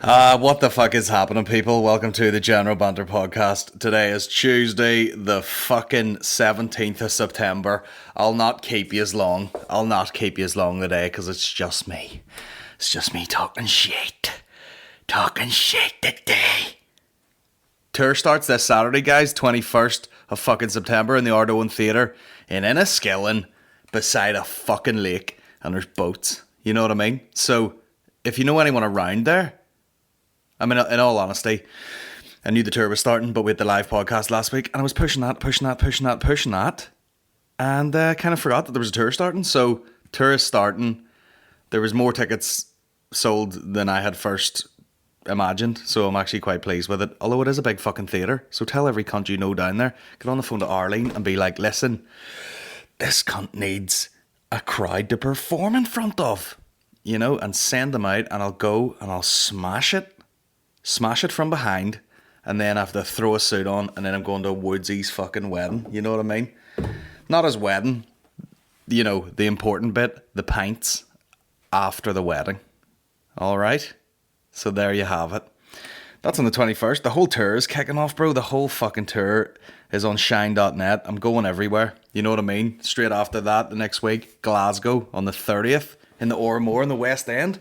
What the fuck is happening, people? Welcome to the General Banter Podcast. Today is Tuesday, the fucking 17th of September. I'll not keep you as long. Today, because it's just me. It's just me talking shit. Talking shit today. Tour starts this Saturday, guys, 21st of fucking September in the Ardone Theatre in Enniskillen, beside a fucking lake, and there's boats. You know what I mean? So, if you know anyone around there, I mean, in all honesty, I knew the tour was starting, but we had the live podcast last week, and I was pushing that, and kind of forgot that there was a tour starting. So, tour is starting. There was more tickets sold than I had first imagined, so I'm actually quite pleased with it. Although it is a big fucking theatre, so tell every cunt you know down there, get on the phone to Arlene and be like, listen, this cunt needs a crowd to perform in front of, you know, and send them out, and I'll go and I'll smash it from behind, and then I have to throw a suit on, and then I'm going to Woodsy's fucking wedding. You know what I mean? Not his wedding, you know, the important bit, the pints after the wedding. All right? So there you have it. That's on the 21st. The whole tour is kicking off, bro. The whole fucking tour is on shine.net. I'm going everywhere. You know what I mean? Straight after that, the next week, Glasgow on the 30th in the Ormore in the West End.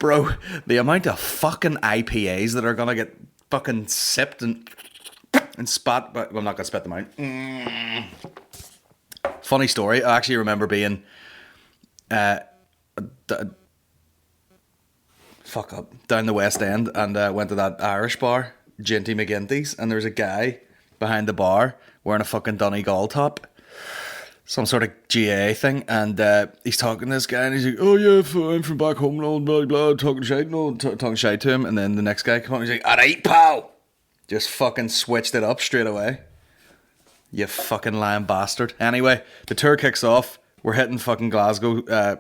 Bro, the amount of fucking IPAs that are going to get fucking sipped and spat, but I'm not going to spit them out. Funny story, I actually remember being, down the West End, and went to that Irish bar, Ginty McGinty's, and there's a guy behind the bar wearing a fucking Donegal top. Some sort of GA thing, and he's talking to this guy, and he's like, oh yeah, I'm from back home, and all, blah, blah, talking shite to him, and then the next guy comes on, he's like, alright, pal! Just fucking switched it up straight away. You fucking lying bastard. Anyway, the tour kicks off, we're hitting fucking Glasgow,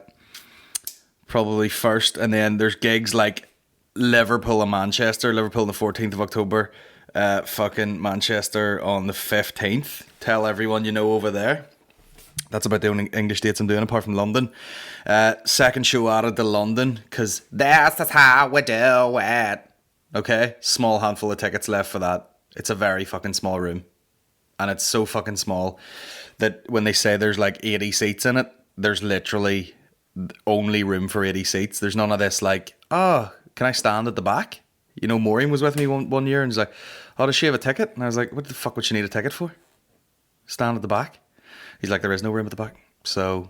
probably first, and then there's gigs like Liverpool and Manchester, Liverpool on the 14th of October, fucking Manchester on the 15th. Tell everyone you know over there. That's about the only English dates I'm doing, apart from London. Second show added to London, because that's how we do it. Okay? Small handful of tickets left for that. It's a very fucking small room. And it's so fucking small that when they say there's like 80 seats in it, there's literally only room for 80 seats. There's none of this like, oh, can I stand at the back? You know, Maureen was with me one year, and he's like, oh, does she have a ticket? And I was like, what the fuck would she need a ticket for? Stand at the back? He's like, there is no room at the back. So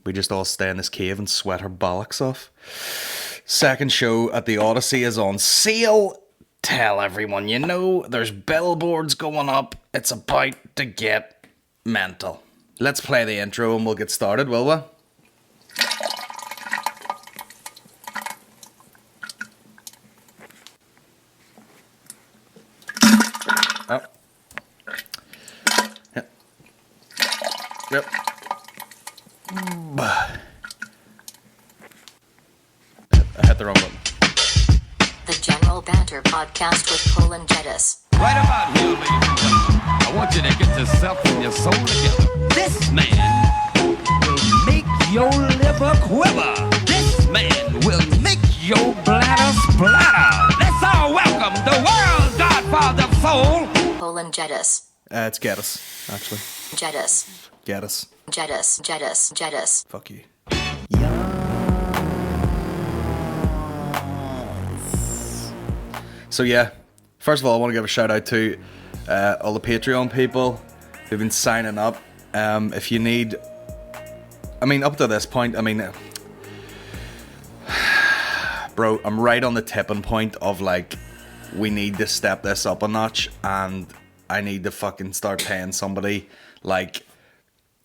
we just all stay in this cave and sweat our bollocks off. Second show at the Odyssey is on sale. Tell everyone you know. There's billboards going up. It's about to get mental. Let's play the intro and we'll get started, will we? Oh. Yep. I hit the wrong button. The General Banter Podcast with Colin Geddis. Right about here, ladies and gentlemen, I want you to get yourself and your soul together. This man will make your liver quiver. This man will make your bladder splatter. Let's all welcome the world's godfather of soul, Colin Geddis. It's Geddis, actually. Geddis. Geddis. Fuck you. So yeah, first of all, I want to give a shout out to all the Patreon people who've been signing up. If you need, I mean, up to this point, I mean, bro, I'm right on the tipping point of like, we need to step this up a notch, and I need to fucking start paying somebody like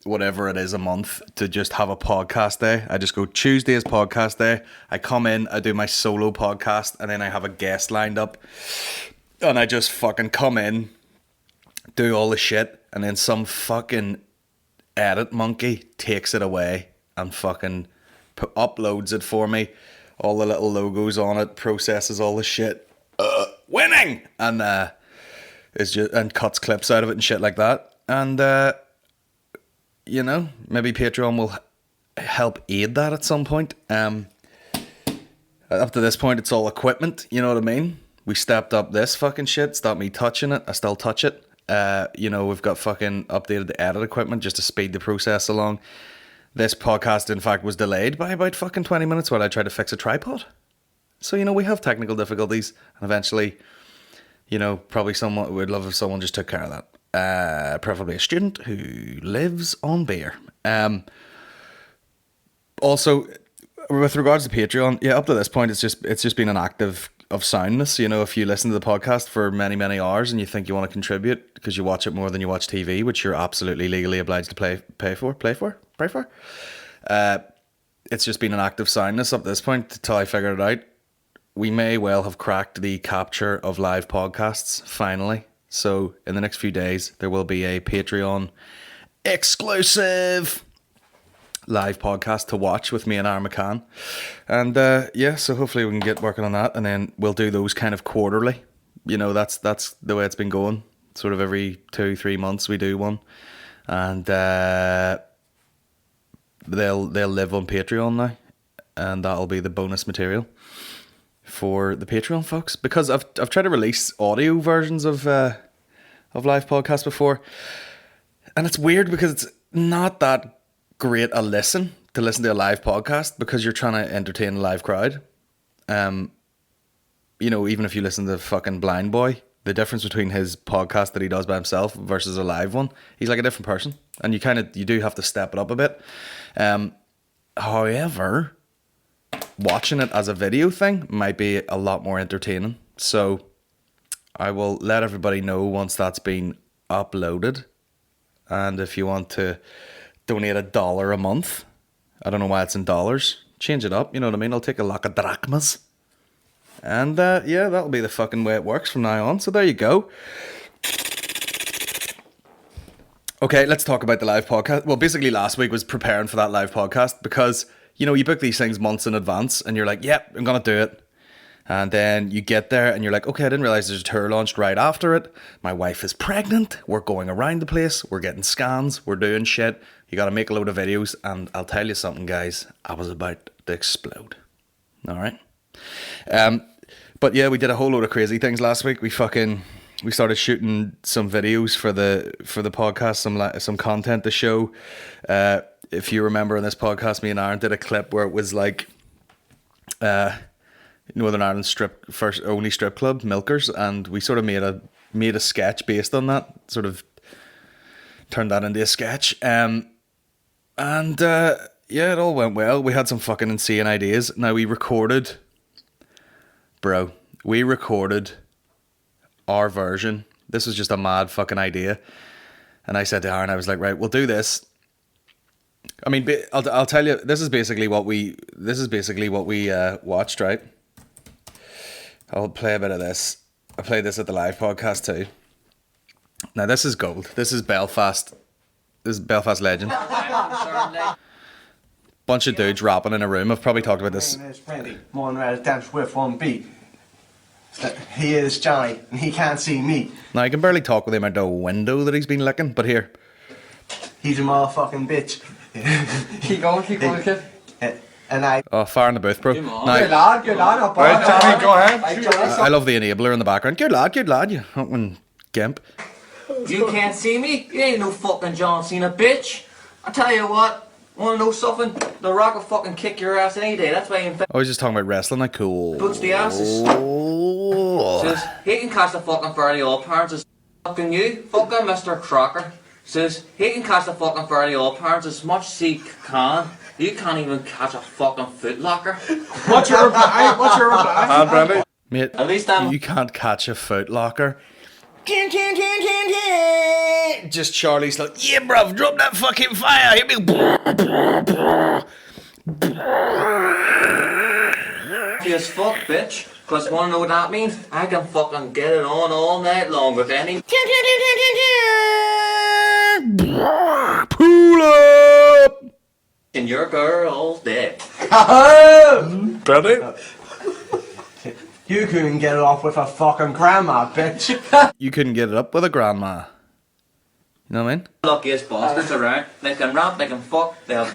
whatever it is a month to just have a podcast day. I just go, Tuesday is podcast day. I come in, I do my solo podcast, and then I have a guest lined up, and I just fucking come in, do all the shit, and then some fucking edit monkey takes it away and fucking uploads it for me, all the little logos on it, processes all the shit, winning, and is just, and cuts clips out of it and shit like that. And you know, maybe Patreon will help aid that at some point. Up to this point, it's all equipment, you know what I mean? We stepped up this fucking shit, stopped me touching it, I still touch it. We've got fucking updated the edit equipment just to speed the process along. This podcast, in fact, was delayed by about fucking 20 minutes while I tried to fix a tripod. So, we have technical difficulties, and eventually, probably someone would love if someone just took care of that. Preferably a student who lives on beer. Also, with regards to Patreon, up to this point, it's just been an act of soundness. If you listen to the podcast for many, many hours and you think you want to contribute because you watch it more than you watch TV, which you're absolutely legally obliged to pay for. It's just been an act of soundness up to this point until I figured it out. We may well have cracked the capture of live podcasts, finally. So in the next few days, there will be a Patreon exclusive live podcast to watch with me and Aaron McCann. And so hopefully we can get working on that, and then we'll do those kind of quarterly. That's the way it's been going. Sort of every 2-3 months we do one. And they'll live on Patreon now, and that'll be the bonus material for the Patreon folks, because I've tried to release audio versions of live podcasts before, and it's weird because it's not that great a listen to a live podcast, because you're trying to entertain a live crowd. Even if you listen to fucking Blind Boy, the difference between his podcast that he does by himself versus a live one, he's like a different person, and you do have to step it up a bit. However, watching it as a video thing might be a lot more entertaining. So I will let everybody know once that's been uploaded. And if you want to donate $1 a month, I don't know why it's in dollars, change it up, you know what I mean? I'll take a lot of drachmas. And that'll be the fucking way it works from now on. So there you go. Okay, let's talk about the live podcast. Well, basically last week was preparing for that live podcast, because you book these things months in advance and you're like, yep, I'm going to do it. And then you get there and you're like, okay, I didn't realize there's a tour launched right after it. My wife is pregnant. We're going around the place. We're getting scans. We're doing shit. You got to make a load of videos. And I'll tell you something, guys. I was about to explode. All right. But yeah, we did a whole load of crazy things last week. We started shooting some videos for the podcast, some content to show. If you remember in this podcast, me and Aaron did a clip where it was like Northern Ireland's only strip club, Milkers, and we sort of made a sketch based on that. Sort of turned that into a sketch. It all went well. We had some fucking insane ideas. Now we recorded our version. This was just a mad fucking idea. And I said to Aaron, I was like, right, we'll do this. I mean, I'll tell you, this is basically what we watched, right? I'll play a bit of this. I played this at the live podcast too. Now this is gold. This is Belfast. This is Belfast legend. Bunch of dudes rapping in a room. I've probably talked about this. He is Johnny, and he can't see me. Now, I can barely talk with him out the window that he's been licking, but here. He's a motherfucking bitch. Keep going, kid. And I... Oh, fire in the booth, bro. Good Now, lad. Right, Johnny, go ahead. I love the enabler in the background. Good lad, you fucking gimp. You can't see me? You ain't no fucking John Cena, bitch. I tell you what, wanna know something? The Rock will fucking kick your ass any day. That's why he I was just talking about wrestling, like cool. boots the asses. Says, he can catch the fucking fairly old parents as fucking you, fucking Mr. Crocker. Says, he can catch the fucking fairly old parents as much as he can. You can't even catch a fucking foot locker. What's your reply? Brandy? Mate, At least I'm... you can't catch a foot locker. Just Charlie's like, yeah, bruv, drop that fucking fire. Hit me. as fuck, bitch. Cause wanna know what that means? I can fucking get it on all night long with any... Pull up! in your girl's dick. Brandy? You couldn't get it off with a fucking grandma, bitch. You couldn't get it up with a grandma. You know what I mean? Luckiest bastards around. They can rap, they can fuck, they'll...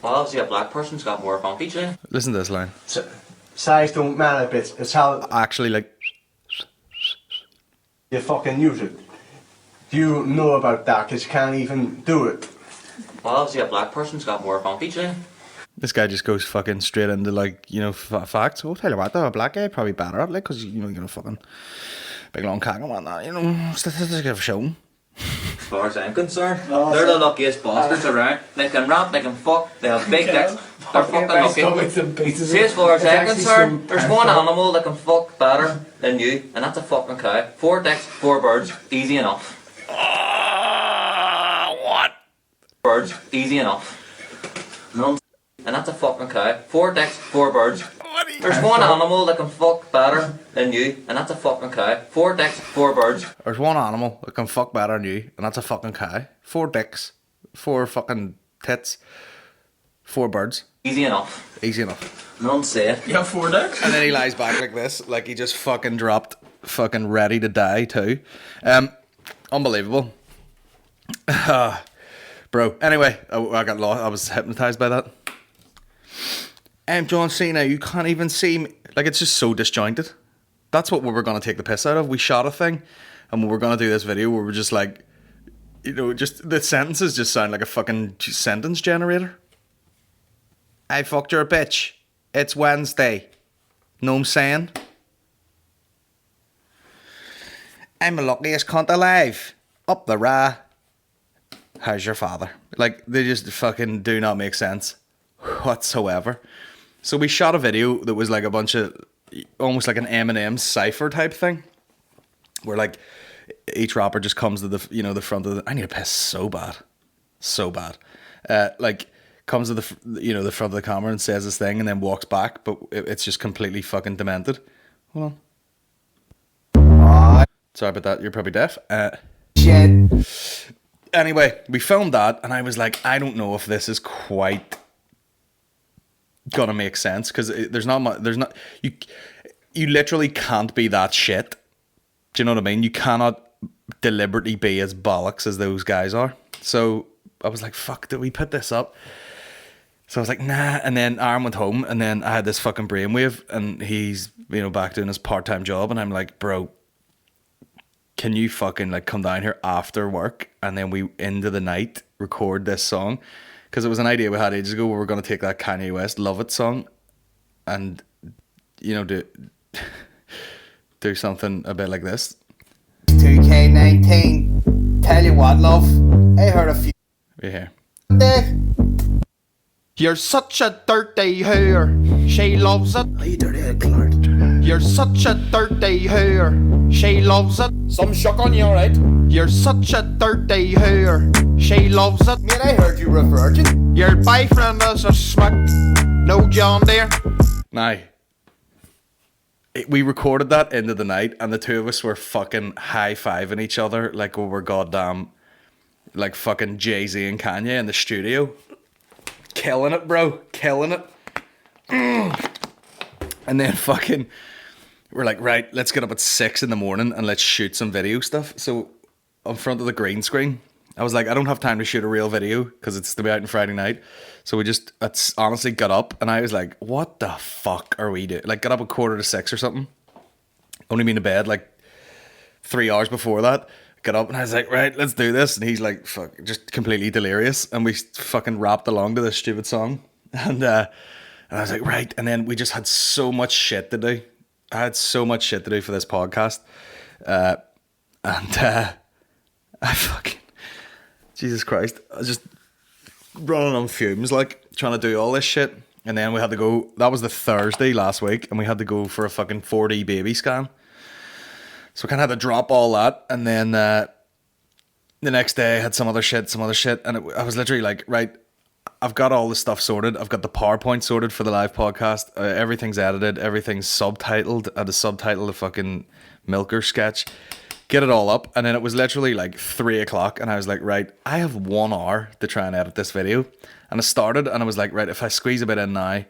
Well, obviously a black person's got more advantage, eh? Listen to this line. Size don't matter, bitch. It's how Actually, like, you fucking use it. You know about that because you can't even do it. Well, obviously a black person's got more advantage then. this guy just goes fucking straight into, like, you know, facts. I'll tell you what, though, a black guy probably better at, like, because, you know, you're gonna fucking big long cock and whatnot, you know, statistics have shown. As far as I'm concerned, they're the luckiest bastards around. They can rap, they can fuck, they have big dicks. They're fucking lucky. See, as far as I'm concerned, there's one animal that can fuck better than you, and that's a fucking cow. 4 dicks, 4 birds, easy enough. What? Birds, easy enough. None. And that's a fucking cow. 4 dicks, 4 birds. There's one animal that can fuck better than you, and that's a fucking cow. 4 dicks, 4 birds. There's one animal that can fuck better than you, and that's a fucking cow. 4 dicks, 4 fucking tits, 4 birds. Easy enough. Easy enough. None said. You have 4 dicks? And then he lies back like this, like he just fucking dropped, fucking ready to die too. Unbelievable. Bro, anyway, I got lost. I was hypnotized by that. John Cena, you can't even see me. Like, it's just so disjointed. That's what we were going to take the piss out of. We shot a thing, and we were going to do this video where we're just like, you know, just the sentences just sound like a fucking sentence generator. I fucked your bitch. It's Wednesday. Know what I'm saying? I'm the luckiest cunt alive. Up the rah. How's your father? Like, they just fucking do not make sense whatsoever. So we shot a video that was like a bunch of, almost like an Eminem cypher type thing, where like each rapper just comes to the, you know, the front of the, I need to piss so bad. Like comes to the, you know, the front of the camera and says this thing and then walks back, but it's just completely fucking demented. Hold on. Sorry about that, you're probably deaf. Shit. Anyway, we filmed that and I was like, I don't know if this is quite gonna make sense, because you literally can't be that shit. Do you know what I mean? You cannot deliberately be as bollocks as those guys are. So I was like, fuck, did we put this up? So I was like, nah. And then Aaron went home, and then I had this fucking brainwave, and he's, you know, back doing his part-time job, and I'm like, bro, can you fucking like come down here after work and then we into the night record this song? Because it was an idea we had ages ago where we're going to take that Kanye West Love It song and, you know, do something a bit like this. 2K19. Tell you what, love, I heard a few Right here. there. You're such a dirty whore, she loves it. Are you dirty, Clark? You're such a dirty whore, she loves it. Some shock on you, alright? You're such a dirty whore, she loves it. Man, I heard you were a virgin. Your boyfriend is a smack, no John there. Now, we recorded that into the night, and the two of us were fucking high-fiving each other like we were goddamn, like fucking Jay-Z and Kanye in the studio. Killing it, bro. Killing it. And then fucking, we're like, right, let's get up at 6 a.m. and let's shoot some video stuff. So, in front of the green screen, I was like, I don't have time to shoot a real video because it's to be out on Friday night. So we just, honestly got up, and I was like, what the fuck are we doing? Like, got up at 5:45 or something. Only been to bed like 3 hours before that. Got up and I was like, right, let's do this. And he's like, fuck, just completely delirious. And we fucking rapped along to this stupid song. And I was like, right. And then we just had so much shit to do. I had so much shit to do for this podcast. I fucking, Jesus Christ. I was just running on fumes, like, trying to do all this shit. And then we had to go, that was the Thursday last week, and we had to go for a fucking 4D baby scan. So we kind of had to drop all that, and then the next day I had some other shit, and I was literally like, right, I've got all the stuff sorted. I've got the PowerPoint sorted for the live podcast. Everything's edited, everything's subtitled. I had to subtitle the fucking Milker sketch, get it all up, and then it was literally like 3 o'clock, and I was like, right, I have 1 hour to try and edit this video. And I started, and I was like, right, if I squeeze a bit in now,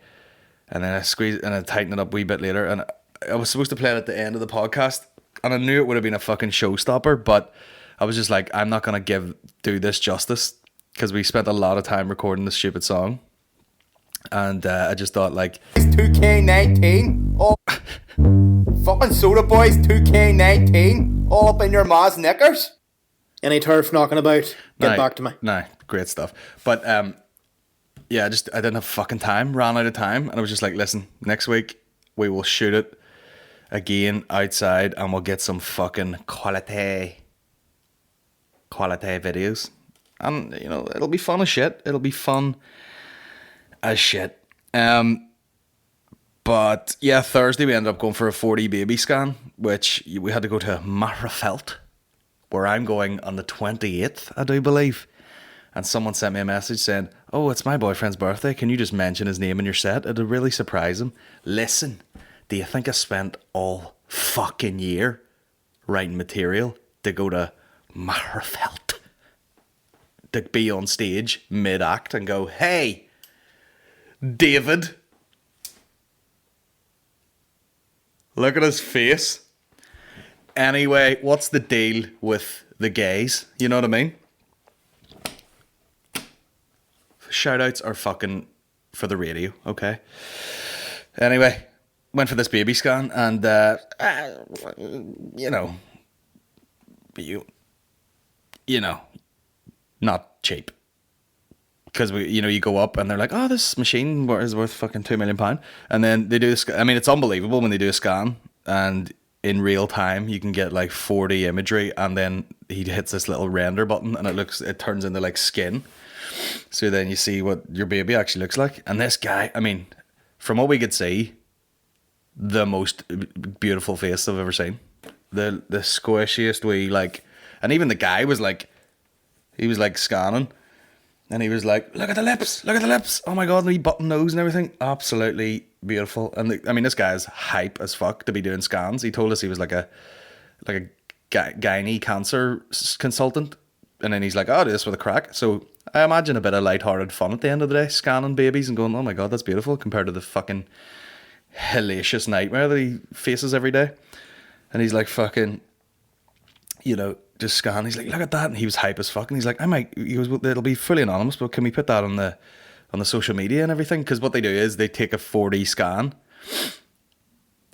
and then I squeeze and I tighten it up a wee bit later, and I was supposed to play it at the end of the podcast. And I knew it would have been a fucking showstopper, but I was just like, I'm not going to do this justice, because we spent a lot of time recording this stupid song. And I just thought, like, 2K19, all fucking soda boys, 2K19, all up in your ma's knickers. Any turf knocking about, get back to me. Nah, great stuff. But yeah, I didn't have fucking time, ran out of time, and I was just like, listen, next week we will shoot it again outside and we'll get some fucking quality videos. And, you know, it'll be fun as shit. It'll be fun as shit. But yeah, Thursday we ended up going for a 4D baby scan, which we had to go to Marafelt, where I'm going on the 28th, I do believe. And someone sent me a message saying, oh, it's my boyfriend's birthday. Can you just mention his name in your set? It'll really surprise him. Listen, do you think I spent all fucking year writing material to go to Marafelt? To be on stage mid-act and go, hey, David. Look at his face. Anyway, what's the deal with the gays? You know what I mean? Shoutouts are fucking for the radio, okay? Anyway, went for this baby scan and, you know, not cheap. Because, you go up and they're like, oh, this machine is worth fucking £2 million. And then they do this. I mean, it's unbelievable when they do a scan and in real time you can get like 4D imagery, and then he hits this little render button and it turns into like skin. So then you see what your baby actually looks like. And this guy, I mean, from what we could see, the most beautiful face I've ever seen. The squishiest wee, like, and even the guy was like, he was like scanning. And he was like, look at the lips. Oh my God, the wee button nose and everything. Absolutely beautiful. And I mean, this guy's hype as fuck to be doing scans. He told us he was like a gynae cancer consultant. And then he's like, oh, I'll do this with a crack. So I imagine a bit of lighthearted fun at the end of the day, scanning babies and going, oh my God, that's beautiful, compared to the fucking hellacious nightmare that he faces every day. And he's like fucking, just scan. He's like, look at that. And he was hype as fuck. And he's like, he goes, well, it'll be fully anonymous, but can we put that on the social media and everything? Because what they do is they take a 4D scan,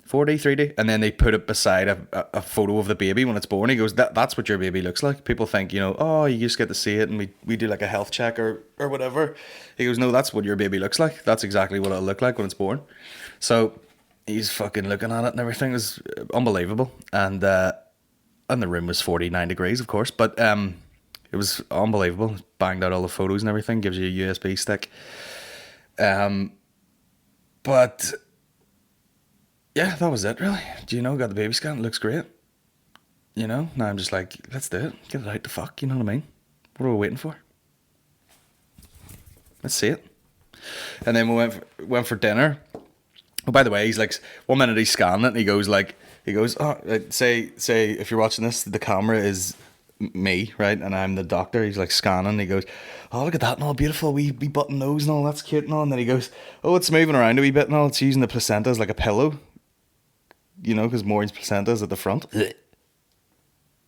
4D, 3D, and then they put it beside a photo of the baby when it's born. He goes, that's what your baby looks like. People think, oh, you just get to see it and we do like a health check or whatever. He goes, no, that's what your baby looks like. That's exactly what it'll look like when it's born. So he's fucking looking at it and everything. It was unbelievable. And the room was 49 degrees, of course, but it was unbelievable. Banged out all the photos and everything. Gives you a USB stick. But yeah, that was it, really. Got the baby scan. It looks great. Now I'm just like, let's do it. Get it out the fuck, you know what I mean? What are we waiting for? Let's see it. And then we went for dinner. Oh, by the way, he's like, 1 minute he's scanning it and he goes, oh, say if you're watching this, the camera is me, right? And I'm the doctor. He's like scanning. He goes, oh, look at that and all, beautiful wee button nose and all, that's cute and all. And then he goes, oh, it's moving around a wee bit and all. It's using the placenta as like a pillow. Because Maureen's placenta is at the front.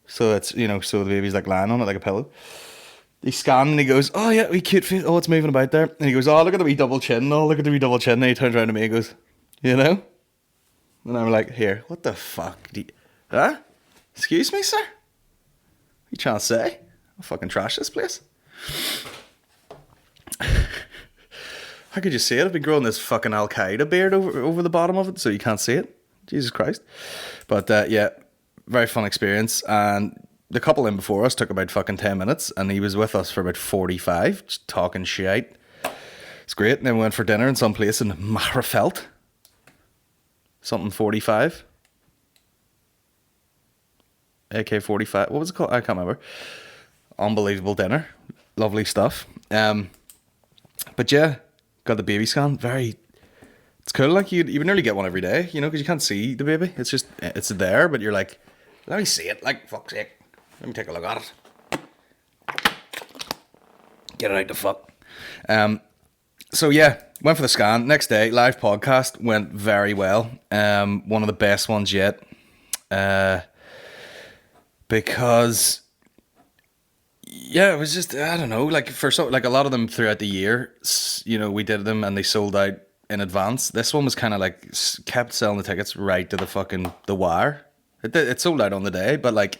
So it's, so the baby's like lying on it like a pillow. He's scanning and he goes, oh yeah, wee cute face. Oh, it's moving about there. And he goes, oh, look at the wee double chin. Oh, look at the wee double chin. And he turns around to me and goes, And I'm like, here, what the fuck? Huh? Excuse me, sir? What are you trying to say? I'll fucking trash this place. How could you see it? I've been growing this fucking Al-Qaeda beard over the bottom of it, so you can't see it. Jesus Christ. But yeah, very fun experience. And the couple in before us took about fucking 10 minutes, and he was with us for about 45, just talking shit. It's great. And then we went for dinner in some place in Marafelt. Something 45. AK-45. What was it called? I can't remember. Unbelievable dinner. Lovely stuff. But yeah, got the baby scan. It's cool. Like you would nearly get one every day, because you can't see the baby. It's there, but you're like, let me see it. Like, fuck's sake. Let me take a look at it. Get it out the fuck. So yeah, went for the scan. Next day, live podcast went very well. One of the best ones yet. Because yeah, it was just, I don't know, like for like a lot of them throughout the year, you know, we did them and they sold out in advance. This one was kind of like kept selling the tickets right to the wire. It sold out on the day, but like,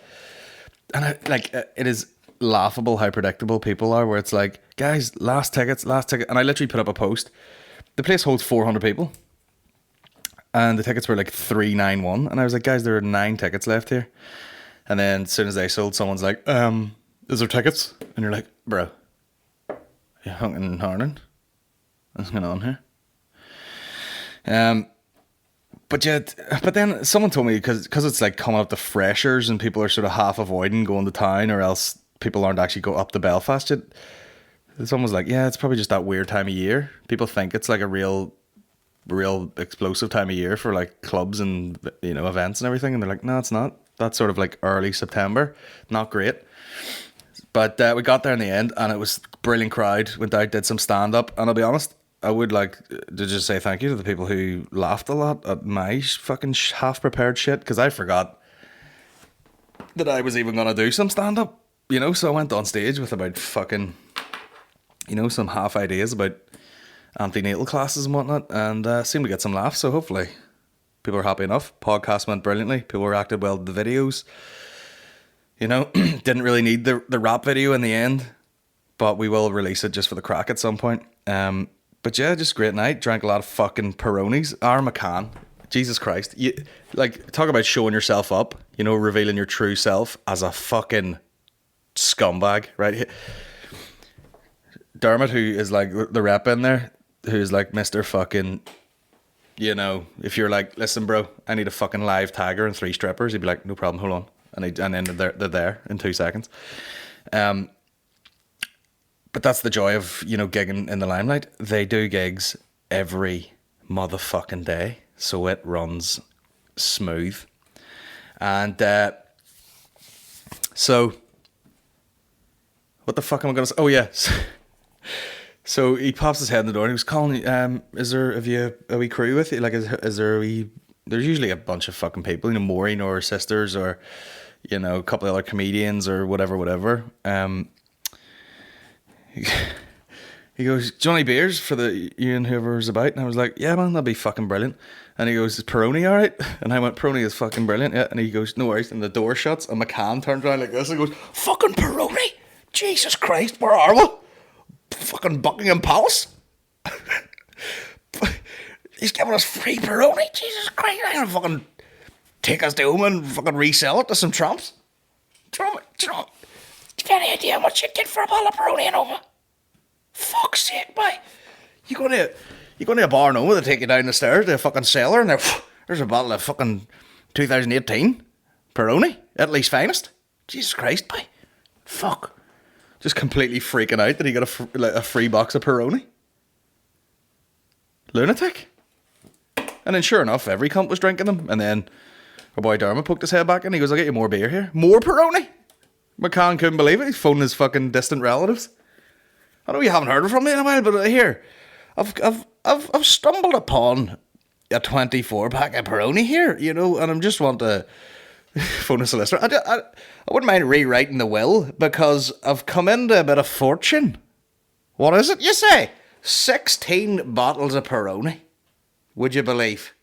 and it is laughable how predictable people are, where it's like, guys, last ticket, and I literally put up a post. The place holds 400 people, and the tickets were like 391, and I was like, guys, there are 9 tickets left here. And then as soon as they sold, someone's like, is there tickets? And you're like, bro, you hunking and horning? What's going on here? But then someone told me, because it's like coming up to freshers and people are sort of half avoiding going to town, or else people aren't actually go up to Belfast yet. Someone was like, yeah, it's probably just that weird time of year. People think it's like a real explosive time of year for like clubs and, you know, events and everything. And they're like, no, it's not. That's sort of like early September. Not great. But we got there in the end, and it was a brilliant crowd. Went out, did some stand-up, and I'll be honest, I would like to just say thank you to the people who laughed a lot at my fucking half-prepared shit, because I forgot that I was even going to do some stand-up, you know? So I went on stage with about fucking, you know, some half ideas about antenatal classes and whatnot, and seemed to get some laughs, so hopefully people are happy enough. Podcast went brilliantly. People reacted well to the videos. You know, didn't really need the rap video in the end, but we will release it just for the crack at some point. But yeah, just great night. Drank a lot of fucking Peronis. McCann. Jesus Christ. You, like, talk about showing yourself up, you know, revealing your true self as a fucking scumbag, right? Dermot, who is like the rep in there, who's like Mr. fucking, you know, if you're like, listen, bro, I need a fucking live tagger and 3 strippers, he'd be like, no problem, hold on. And then they're there in 2 seconds. But that's the joy of, you know, gigging in the limelight. They do gigs every motherfucking day, so it runs smooth. And so, what the fuck am I gonna say? Oh yeah. So he pops his head in the door and he goes, Colin, have you a wee crew with you? Like, is there a wee... There's usually a bunch of fucking people, you know, Maureen or her sisters, or, you know, a couple of other comedians or whatever. He goes, Johnny beers for you and whoever's about? And I was like, yeah, man, that'd be fucking brilliant. And he goes, is Peroni all right? And I went, Peroni is fucking brilliant, yeah. And he goes, no worries. And the door shuts and McCann turns around like this and goes, fucking Peroni? Jesus Christ, where are we? Fucking Buckingham Palace? He's giving us free Peroni? Jesus Christ, I'm gonna fucking take us to home and fucking resell it to some tramps. Do you know, have any idea how much you'd get for a bottle of Peroni in Oma? Fuck's sake, boy. You go to a bar in Oma, they take you down the stairs to a fucking cellar, and there's a bottle of fucking 2018 Peroni, Italy's finest. Jesus Christ, boy. Fuck. Just completely freaking out that he got a free box of Peroni. Lunatic. And then sure enough, every cunt was drinking them. And then our boy Dermot poked his head back and he goes, I'll get you more beer here. More Peroni? McCann couldn't believe it. He's phoning his fucking distant relatives. I know you haven't heard from me in a while, but here, I've stumbled upon a 24-pack of Peroni here, you know, and I just want to phone a solicitor. I wouldn't mind rewriting the will, because I've come into a bit of fortune. What is it, you say? 16 bottles of Peroni. Would you believe?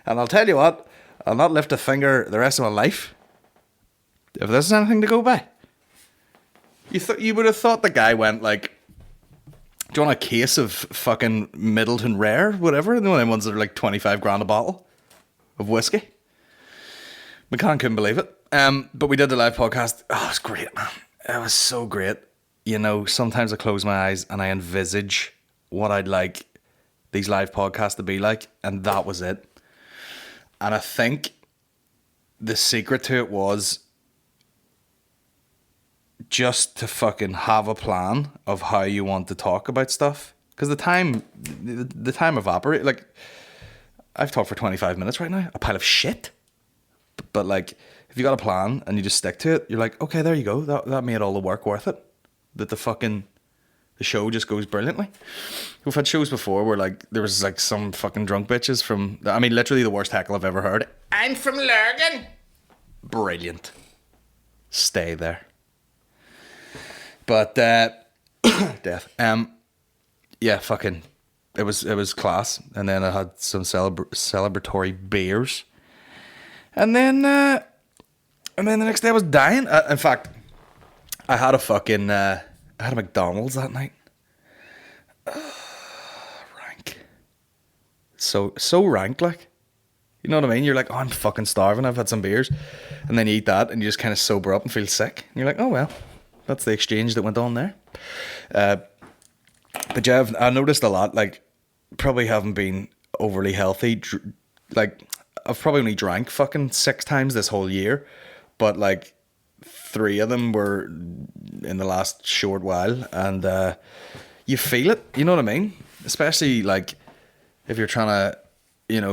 And I'll tell you what, I'll not lift a finger the rest of my life if this is anything to go by. You would have thought the guy went like, do you want a case of fucking Middleton Rare, whatever? The only ones that are like 25 grand a bottle of whiskey. McCann couldn't believe it. But we did the live podcast. Oh, it was great, man. It was so great. You know, sometimes I close my eyes and I envisage what I'd like these live podcasts to be like, and that was it. And I think the secret to it was just to fucking have a plan of how you want to talk about stuff. Because the time evaporates. Like, I've talked for 25 minutes right now, a pile of shit. But like, if you got a plan and you just stick to it, you're like, okay, there you go. That made all the work worth it. That the show just goes brilliantly. We've had shows before where like there was like some fucking drunk bitches from, I mean, literally the worst heckle I've ever heard. I'm from Lurgan. Brilliant. Stay there. But death. Yeah, fucking. It was class, and then I had some celebratory beers, and then the next day I was dying. In fact, I had I had a McDonald's that night. Rank. So rank, like. You know what I mean? You're like, oh, I'm fucking starving. I've had some beers, and then you eat that, and you just kind of sober up and feel sick. And you're like, oh well, that's the exchange that went on there. But yeah, I noticed a lot. Like, probably haven't been overly healthy. Like, I've probably only drank fucking 6 times this whole year, but like 3 of them were in the last short while, and you feel it. You know what I mean? Especially like if you're trying to,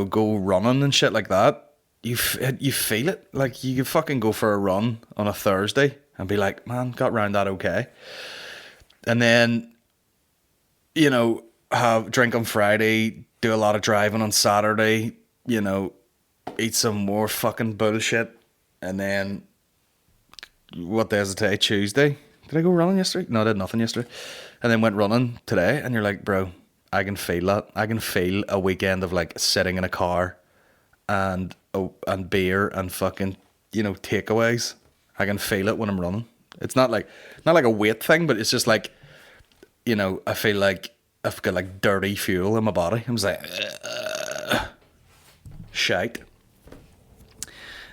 go running and shit like that. You feel it. Like, you can fucking go for a run on a Thursday and be like, man, got round that okay. And then, have drink on Friday, do a lot of driving on Saturday, eat some more fucking bullshit. And then, what day is it today? Tuesday? Did I go running yesterday? No, I did nothing yesterday. And then went running today, and you're like, bro, I can feel that. I can feel a weekend of like sitting in a car and beer and fucking, takeaways. I can feel it when I'm running. It's not like a weight thing, but it's just like, I feel like I've got like dirty fuel in my body. I'm just like, shite.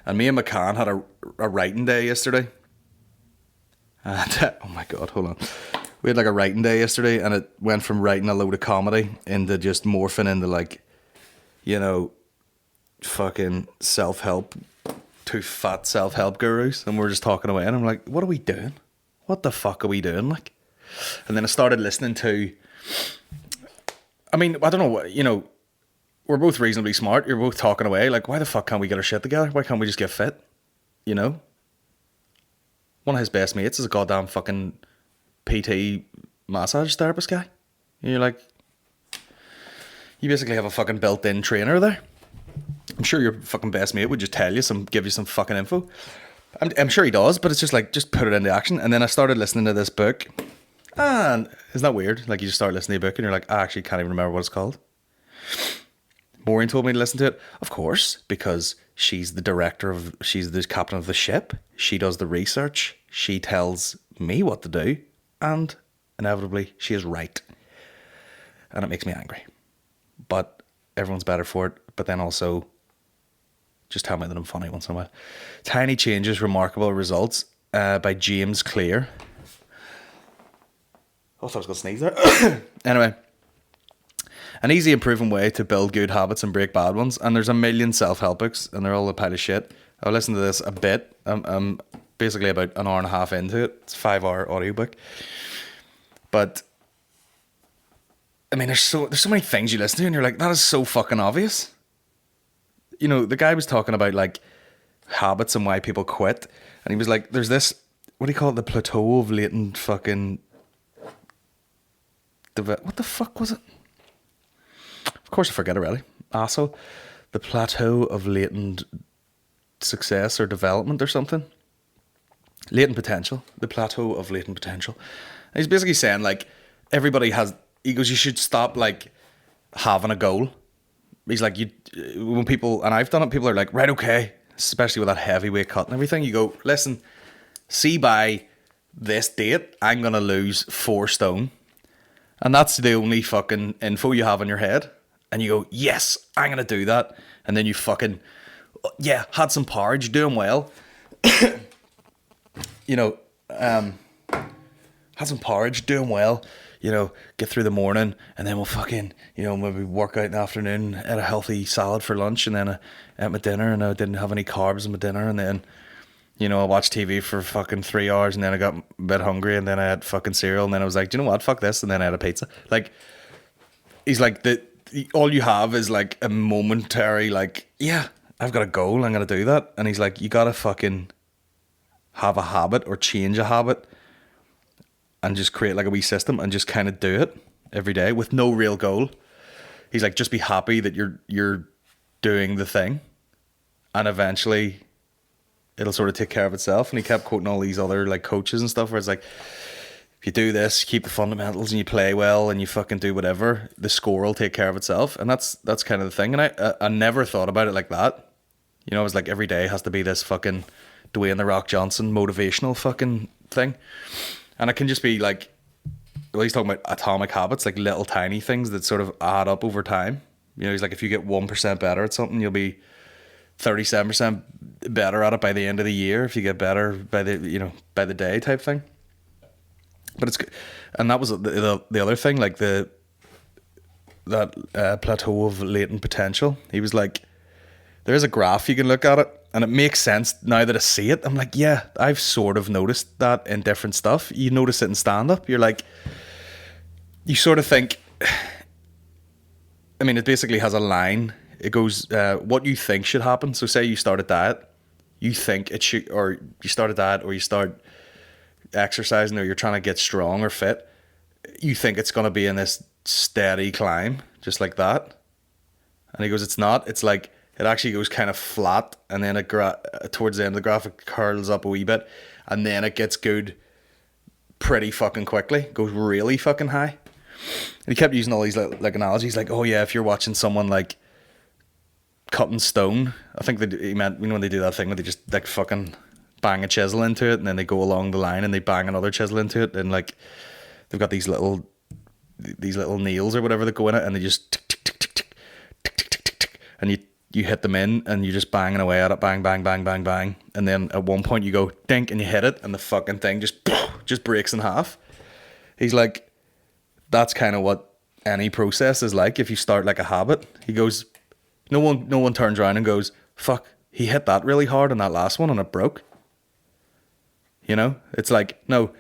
And me and McCann had a writing day yesterday. And, oh my God, hold on. We had like a writing day yesterday, and it went from writing a load of comedy into just morphing into like, fucking self-help, 2 fat self-help gurus. And we're just talking away, and I'm like, what are we doing? What the fuck are we doing? Like, and then I started listening to, I mean, I don't know what, we're both reasonably smart. You're both talking away. Like, why the fuck can't we get our shit together? Why can't we just get fit? One of his best mates is a goddamn fucking PT massage therapist guy. And you're like, you basically have a fucking built-in trainer there. I'm sure your fucking best mate would just give you some fucking info. I'm sure he does, but it's just like, just put it into action. And then I started listening to this book, and isn't that weird? Like, you just start listening to a book and you're like, I actually can't even remember what it's called. Maureen told me to listen to it. Of course, because she's the captain of the ship. She does the research. She tells me what to do. And inevitably, she is right. And it makes me angry. But everyone's better for it. But then also, just tell me that I'm funny once in a while. Tiny Changes, Remarkable Results by James Clear. I thought I was going to sneeze there. Anyway. An easy and proven way to build good habits and break bad ones. And there's a million self-help books, and they're all a pile of shit. I've listened to this a bit. I'm basically about an hour and a half into it. It's a 5-hour audiobook. But, I mean, there's so many things you listen to, and you're like, that is so fucking obvious. The guy was talking about, like, habits and why people quit. And he was like, there's this, what do you call it? The plateau of latent fucking... What the fuck was it? Of course I forget already. Asshole. The plateau of latent success or development or something. Latent potential. The plateau of latent potential. And he's basically saying, like, everybody has... He goes, you should stop, like, having a goal. He's like, when people... And I've done it, people are like, right, okay. Especially with that heavyweight cut and everything. You go, listen, see by this date, I'm going to lose 4 stone. And that's the only fucking info you have in your head. And you go, yes, I'm going to do that. And then you fucking, yeah, had some porridge, doing well. Had some porridge, doing well. Get through the morning, and then we'll fucking, maybe work out in the afternoon, ate a healthy salad for lunch, and then I ate my dinner, and I didn't have any carbs in my dinner, and then, I watched TV for fucking 3 hours, and then I got a bit hungry, and then I had fucking cereal, and then I was like, do you know what, fuck this, and then I had a pizza. Like, he's like, all you have is like a momentary, like, yeah, I've got a goal, I'm going to do that. And he's like, you got to fucking have a habit or change a habit and just create like a wee system and just kind of do it every day with no real goal. He's like, just be happy that you're doing the thing, and eventually it'll sort of take care of itself. And he kept quoting all these other like coaches and stuff where it's like, if you do this, keep the fundamentals, and you play well, and you fucking do whatever, the score will take care of itself. And that's kind of the thing. And I never thought about it like that. You know, it was like every day has to be this fucking Dwayne The Rock Johnson motivational fucking thing. And it can just be like, well, he's talking about atomic habits, like little tiny things that sort of add up over time. You know, he's like, if you get 1% better at something, you'll be 37% better at it by the end of the year. If you get better by the day type thing. But it's good. And that was the other thing, like that plateau of latent potential. He was like, there's a graph, you can look at it, and it makes sense now that I see it. I'm like, yeah, I've sort of noticed that in different stuff. You notice it in stand-up. You're like, you sort of think, I mean, it basically has a line. It goes, what you think should happen. So say you start a diet, you think it should, or you start a diet, or you start exercising, or you're trying to get strong or fit. You think it's going to be in this steady climb, just like that. And he goes, it's not. It's like, it actually goes kind of flat, and then towards the end of the graph, it curls up a wee bit, and then it gets good pretty fucking quickly. It goes really fucking high. And he kept using all these like analogies, like, oh yeah, if you're watching someone like cutting stone, I think he meant, you know, when they do that thing where they just like fucking bang a chisel into it, and then they go along the line and they bang another chisel into it, and like they've got these little nails or whatever that go in it, and they just tick, tick, tick, tick, tick, tick, tick, tick, tick, tick, and you hit them in, and you're just banging away at it, bang, bang, bang, bang, bang, and then at one point you go dink, and you hit it, and the fucking thing just breaks in half. He's like, that's kind of what any process is like if you start like a habit. He goes, no one turns around and goes, fuck, he hit that really hard on that last one and it broke. You know, it's like, no,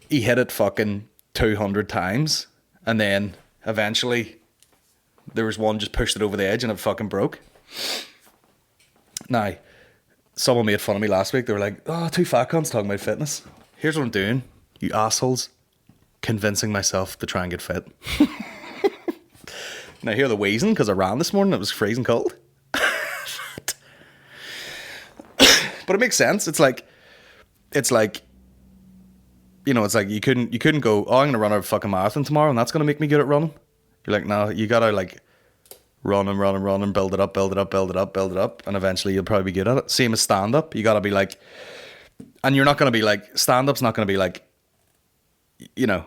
he hit it fucking 200 times, and then eventually there was one just pushed it over the edge and it fucking broke. Now, someone made fun of me last week. They were like, oh, two fat cunts talking about fitness. Here's what I'm doing, you assholes. Convincing myself to try and get fit. Now I hear the wheezing because I ran this morning. It was freezing cold. But it makes sense. It's like, you know, it's like you couldn't go, oh, I'm gonna run a fucking marathon tomorrow and that's gonna make me good at running. You're like, no, you gotta like run and build it up, and eventually you'll probably be good at it. Same as stand up. You gotta be like, and you're not gonna be like, stand up's not gonna be like, you know,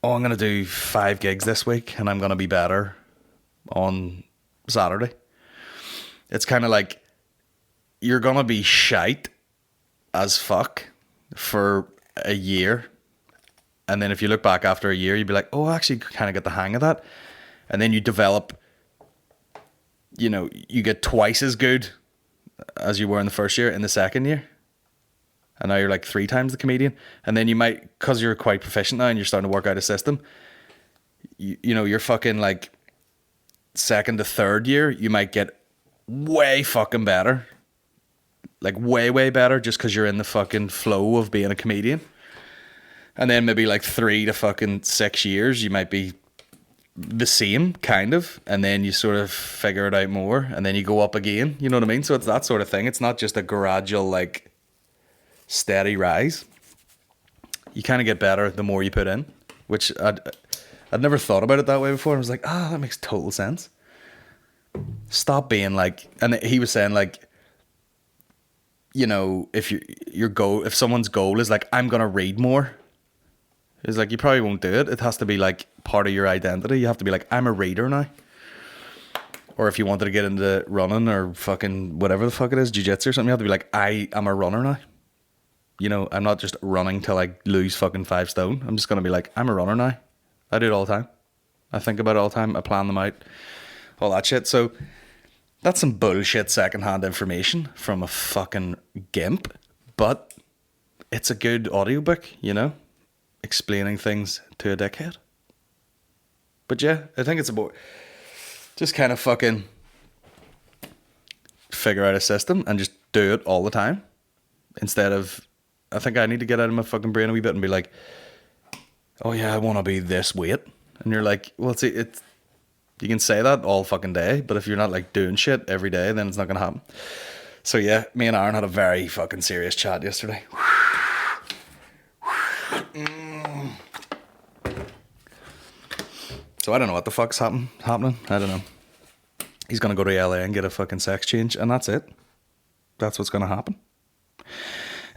oh, I'm going to do 5 gigs this week and I'm going to be better on Saturday. It's kind of like, you're going to be shite as fuck for a year. And then if you look back after a year, you'd be like, oh, I actually kind of get the hang of that. And then you develop, you know, you get twice as good as you were in the first year in the second year. And now you're like 3 times the comedian. And then you might, because you're quite proficient now and you're starting to work out a system, you know, you're fucking like second to third year, you might get way fucking better. Like way, way better, just because you're in the fucking flow of being a comedian. And then maybe like 3 to fucking 6 years, you might be the same, kind of. And then you sort of figure it out more. And then you go up again. You know what I mean? So it's that sort of thing. It's not just a gradual, like, steady rise. You kind of get better the more you put in, which I'd never thought about it that way before. I was like, that makes total sense. Stop being like, and he was saying like, you know, if if someone's goal is like, I'm gonna read more, it's like, you probably won't do it. It has to be like part of your identity. You have to be like, I'm a reader now. Or if you wanted to get into running or fucking whatever the fuck it is, jiu-jitsu or something, you have to be like, I am a runner now. You know, I'm not just running till I lose fucking 5 stone. I'm just going to be like, I'm a runner now. I do it all the time. I think about it all the time. I plan them out. All that shit. So that's some bullshit secondhand information from a fucking gimp. But it's a good audiobook, you know, explaining things to a dickhead. But yeah, I think it's about just kind of fucking figure out a system and just do it all the time. Instead of, I think I need to get out of my fucking brain a wee bit and be like, oh yeah, I want to be this weight. And you're like, well, you can say that all fucking day, but if you're not like doing shit every day, then it's not going to happen. So yeah, me and Aaron had a very fucking serious chat yesterday. So I don't know what the fuck's happening. I don't know. He's going to go to LA and get a fucking sex change, and that's it. That's what's going to happen.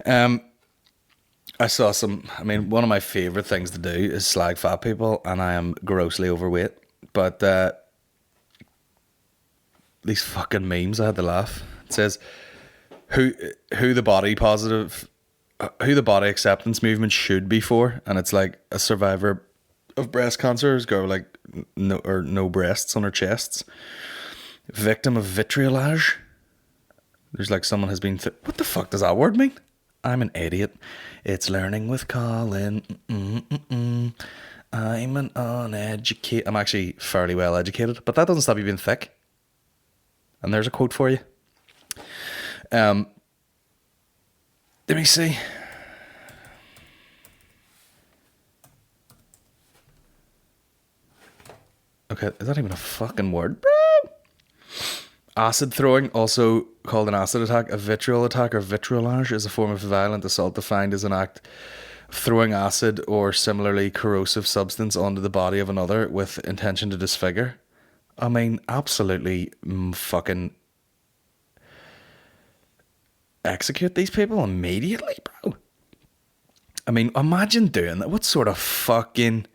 I saw one of my favourite things to do is slag fat people, and I am grossly overweight. But these fucking memes, I had to laugh. It says, who the body acceptance movement should be for, and it's like a survivor of breast cancer, this girl like no breasts on her chests, victim of vitriolage. There's like someone has been what the fuck does that word mean? I'm an idiot. It's learning with Colin. I'm an uneducated. I'm actually fairly well educated, but that doesn't stop you being thick. And there's a quote for you. Let me see. Okay, is that even a fucking word, bro? Acid throwing, also called an acid attack, a vitriol attack or vitriolage, is a form of violent assault defined as an act of throwing acid or similarly corrosive substance onto the body of another with intention to disfigure. I mean, absolutely fucking execute these people immediately, bro. I mean, imagine doing that. What sort of fucking...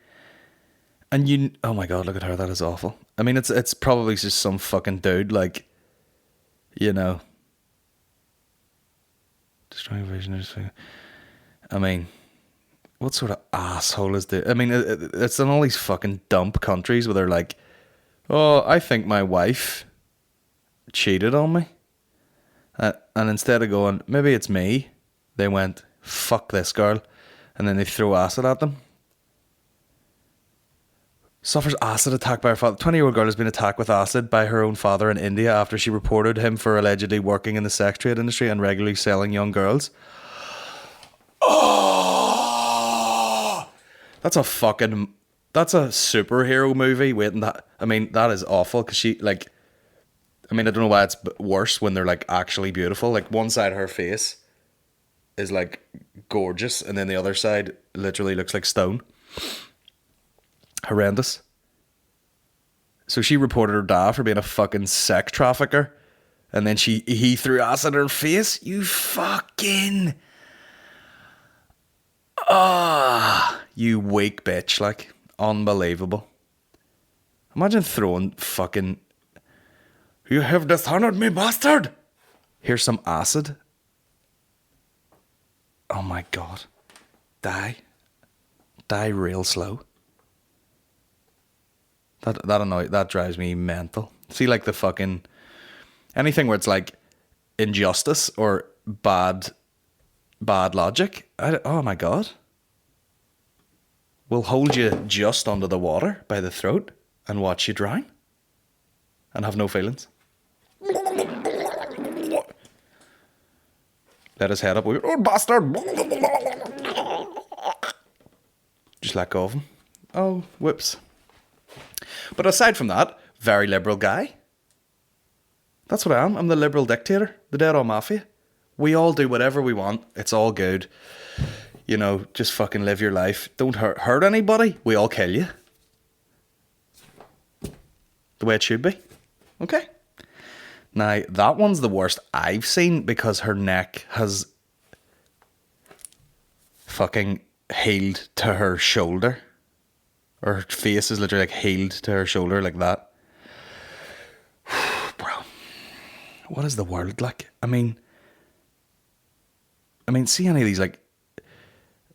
And oh my god, look at her, that is awful. I mean, it's probably just some fucking dude, like, you know, destroying vision. I mean, what sort of asshole is this? I mean, it's in all these fucking dump countries where they're like, oh, I think my wife cheated on me. And instead of going, maybe it's me, they went, fuck this girl. And then they throw acid at them. Suffers acid attack by her father. 20-year-old girl has been attacked with acid by her own father in India after she reported him for allegedly working in the sex trade industry and regularly selling young girls. Oh! That's a superhero movie waiting that... I mean, that is awful because she, like... I mean, I don't know why it's worse when they're, like, actually beautiful. Like, one side of her face is, like, gorgeous, and then the other side literally looks like stone. Horrendous. So she reported her dad for being a fucking sex trafficker, and then he threw acid in her face. You fucking... you weak bitch, like, unbelievable. Imagine throwing fucking... You have dishonored me, bastard! Here's some acid. Oh my god. Die real slow. That drives me mental. See, like the fucking... Anything where it's like injustice or bad logic. Oh my god. We'll hold you just under the water by the throat and watch you drown. And have no feelings. Let his head up. Oh, bastard! Just let go of him. Oh, whoops. But aside from that, very liberal guy. That's what I am. I'm the liberal dictator. The dead-on mafia. We all do whatever we want. It's all good. You know, just fucking live your life. Don't hurt anybody. We all kill you. The way it should be. Okay? Now, that one's the worst I've seen because her neck has fucking healed to her shoulder. Or her face is literally like healed to her shoulder like that. Bro. What is the world like? I mean, see any of these like,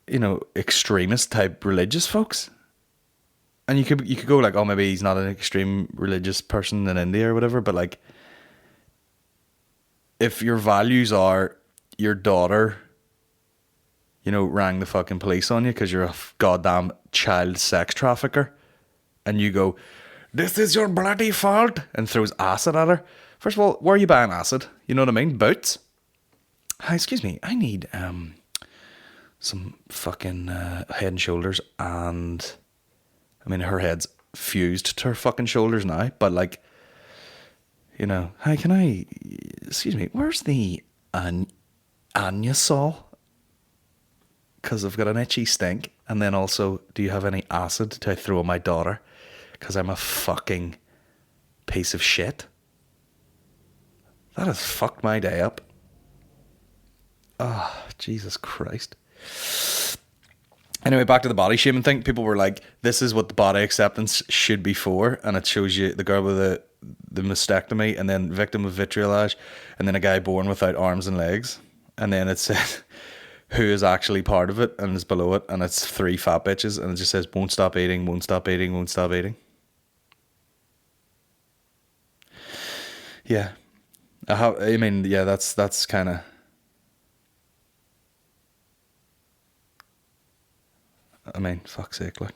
you know, extremist type religious folks? And you could go like, oh, maybe he's not an extreme religious person in India or whatever, but like, if your values are your daughter, you know, rang the fucking police on you because you're a goddamn child sex trafficker, and you go, this is your bloody fault, and throws acid at her. First of all, where are you buying acid? You know what I mean? Boots? Hi, excuse me, I need some fucking Head and Shoulders, and I mean, her head's fused to her fucking shoulders now, but like, you know, hi, can I, excuse me, where's the Anusol? Because I've got an itchy stink. And then also, do you have any acid to throw at my daughter? because I'm a fucking piece of shit. That has fucked my day up. Oh, Jesus Christ. Anyway, back to the body shaming thing. People were like, this is what the body acceptance should be for. And it shows you the girl with the mastectomy, and then victim of vitriolage, and then a guy born without arms and legs. And then it said who is actually part of it, and it's below it, and it's 3 fat bitches, and it just says won't stop eating, won't stop eating, won't stop eating. Yeah. I mean, yeah, that's kind of... I mean, fuck's sake, like.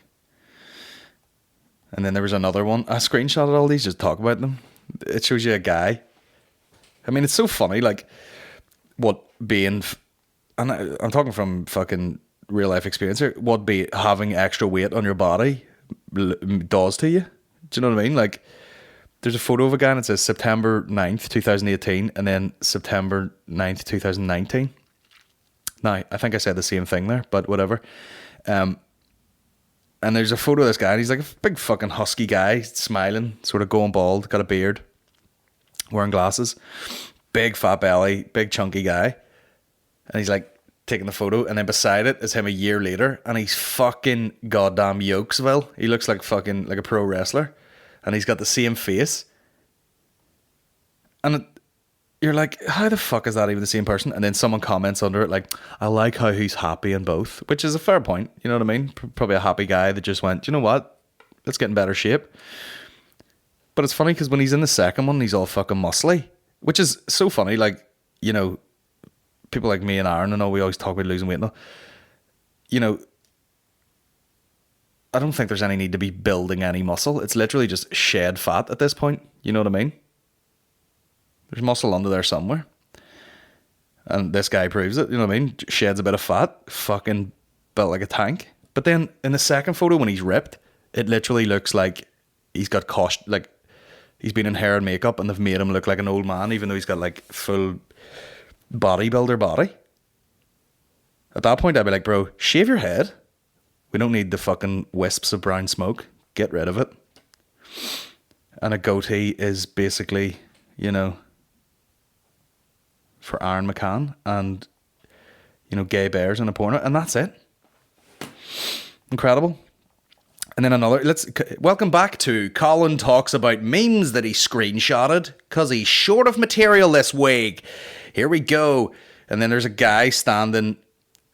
And then there was another one. I screenshotted all these just to talk about them. It shows you a guy. I mean, it's so funny, like, what being... And I'm talking from fucking real life experience here. What having extra weight on your body does to you. Do you know what I mean? Like, there's a photo of a guy and it says September 9th, 2018, and then September 9th, 2019. Now, I think I said the same thing there, but whatever. And there's a photo of this guy, and he's like a big fucking husky guy, smiling, sort of going bald, got a beard, wearing glasses, big fat belly, big chunky guy. And he's like taking the photo, and then beside it is him a year later, and he's fucking goddamn Yokesville. He looks like fucking like a pro wrestler, and he's got the same face. And you're like, how the fuck is that even the same person? And then someone comments under it like, I like how he's happy in both, which is a fair point. You know what I mean? Probably a happy guy that just went, you know what? Let's get in better shape. But it's funny because when he's in the second one, he's all fucking muscly, which is so funny. Like, you know, people like me and Aaron and all, we always talk about losing weight and all. You know, I don't think there's any need to be building any muscle. It's literally just shed fat at this point. You know what I mean? There's muscle under there somewhere. And this guy proves it, you know what I mean? Sheds a bit of fat, fucking built like a tank. But then in the second photo when he's ripped, it literally looks like he's got like he's been in hair and makeup and they've made him look like an old man, even though he's got like full bodybuilder body. At that point I'd be like, bro, shave your head. We don't need the fucking wisps of brown smoke. Get rid of it. And a goatee is basically, you know, for Aaron McCann and, you know, gay bears in a porno, and that's it. Incredible. And then welcome back to Colin talks about memes that he screenshotted because he's short of material this week. Here we go. And then there's a guy standing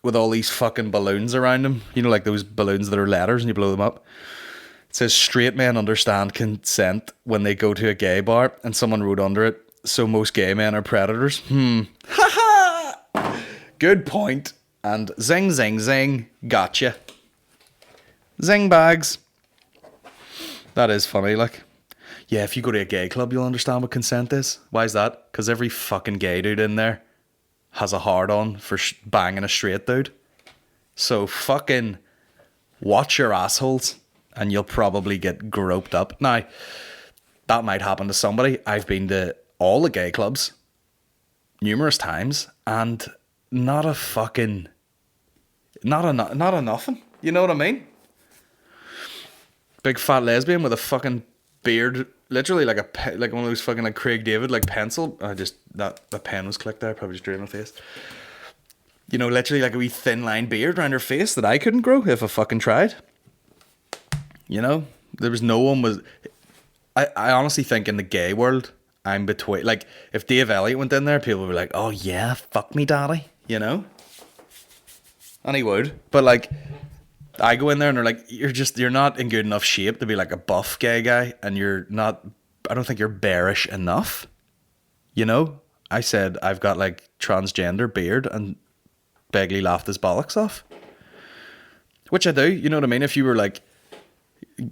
with all these fucking balloons around him. You know, like those balloons that are letters and you blow them up. It says, straight men understand consent when they go to a gay bar. And someone wrote under it, so most gay men are predators. Ha ha! Good point. And zing, zing, zing. Gotcha. Zing bags. That is funny, like. Yeah, if you go to a gay club, you'll understand what consent is. Why is that? Because every fucking gay dude in there has a hard-on for banging a straight dude. So fucking watch your assholes and you'll probably get groped up. Now, that might happen to somebody. I've been to all the gay clubs numerous times and not a nothing. You know what I mean? Big fat lesbian with a fucking beard, literally like like one of those fucking like Craig David like pencil. The pen was clicked there. Probably just drew in my face. You know, literally like a wee thin line beard around her face that I couldn't grow if I fucking tried. You know, there was no one was. I honestly think in the gay world, I'm between. Like if Dave Elliott went in there, people would be like, "Oh yeah, fuck me, daddy," you know. And he would, but like. I go in there and they're like, you're not in good enough shape to be like a buff gay guy, and I don't think you're bearish enough. You know? I said I've got like transgender beard and Begley laughed his bollocks off. Which I do, you know what I mean? If you were like,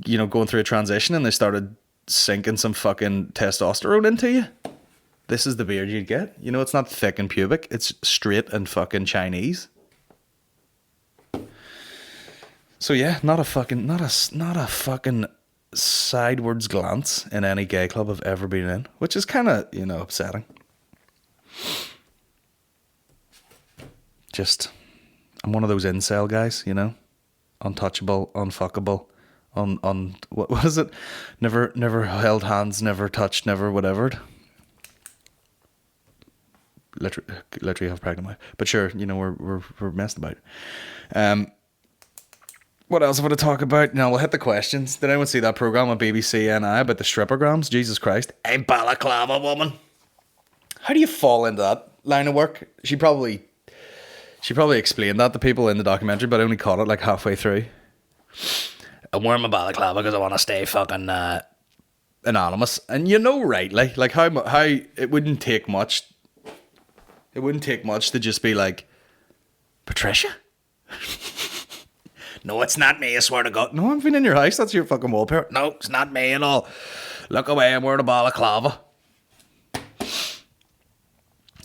you know, going through a transition and they started sinking some fucking testosterone into you, this is the beard you'd get. You know, it's not thick and pubic, it's straight and fucking Chinese. So yeah, not a fucking sidewards glance in any gay club I've ever been in, which is kind of, you know, upsetting. I'm one of those incel guys, you know, untouchable, unfuckable, on what is it? Never held hands, never touched, never whatever. Literally have pregnant wife. But sure, you know, we're messed about. What else have I to talk about? Now we'll hit the questions. Did anyone see that program on BBC NI about the strippergrams? Jesus Christ. A balaclava woman. How do you fall into that line of work? She probably explained that to people in the documentary, but I only caught it like halfway through. I'm wearing my balaclava because I want to stay fucking anonymous. And you know, rightly, like how it wouldn't take much. It wouldn't take much to just be like, Patricia? No, it's not me, I swear to God. No, I've been in your house, that's your fucking wallpaper. No, it's not me at all. Look away, I'm wearing a balaclava.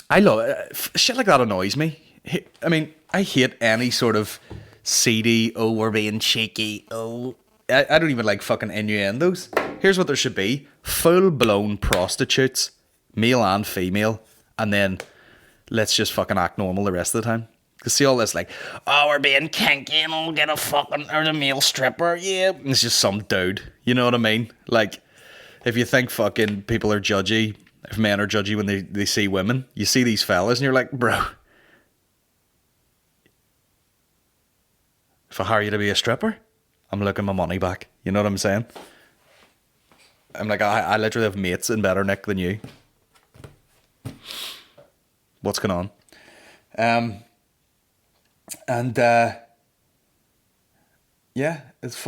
I love it. Shit like that annoys me. I mean, I hate any sort of seedy, oh, we're being cheeky, oh. I don't even like fucking innuendos. Here's what there should be. Full-blown prostitutes, male and female, and then let's just fucking act normal the rest of the time. Because see all this like, oh, we're being kinky and we'll get a fucking, or the male stripper, yeah. And it's just some dude, you know what I mean? Like, if you think fucking people are judgy, if men are judgy when they see women, you see these fellas and you're like, bro, if I hire you to be a stripper, I'm looking my money back. You know what I'm saying? I'm like, I literally have mates in better nick than you. What's going on? Yeah, it's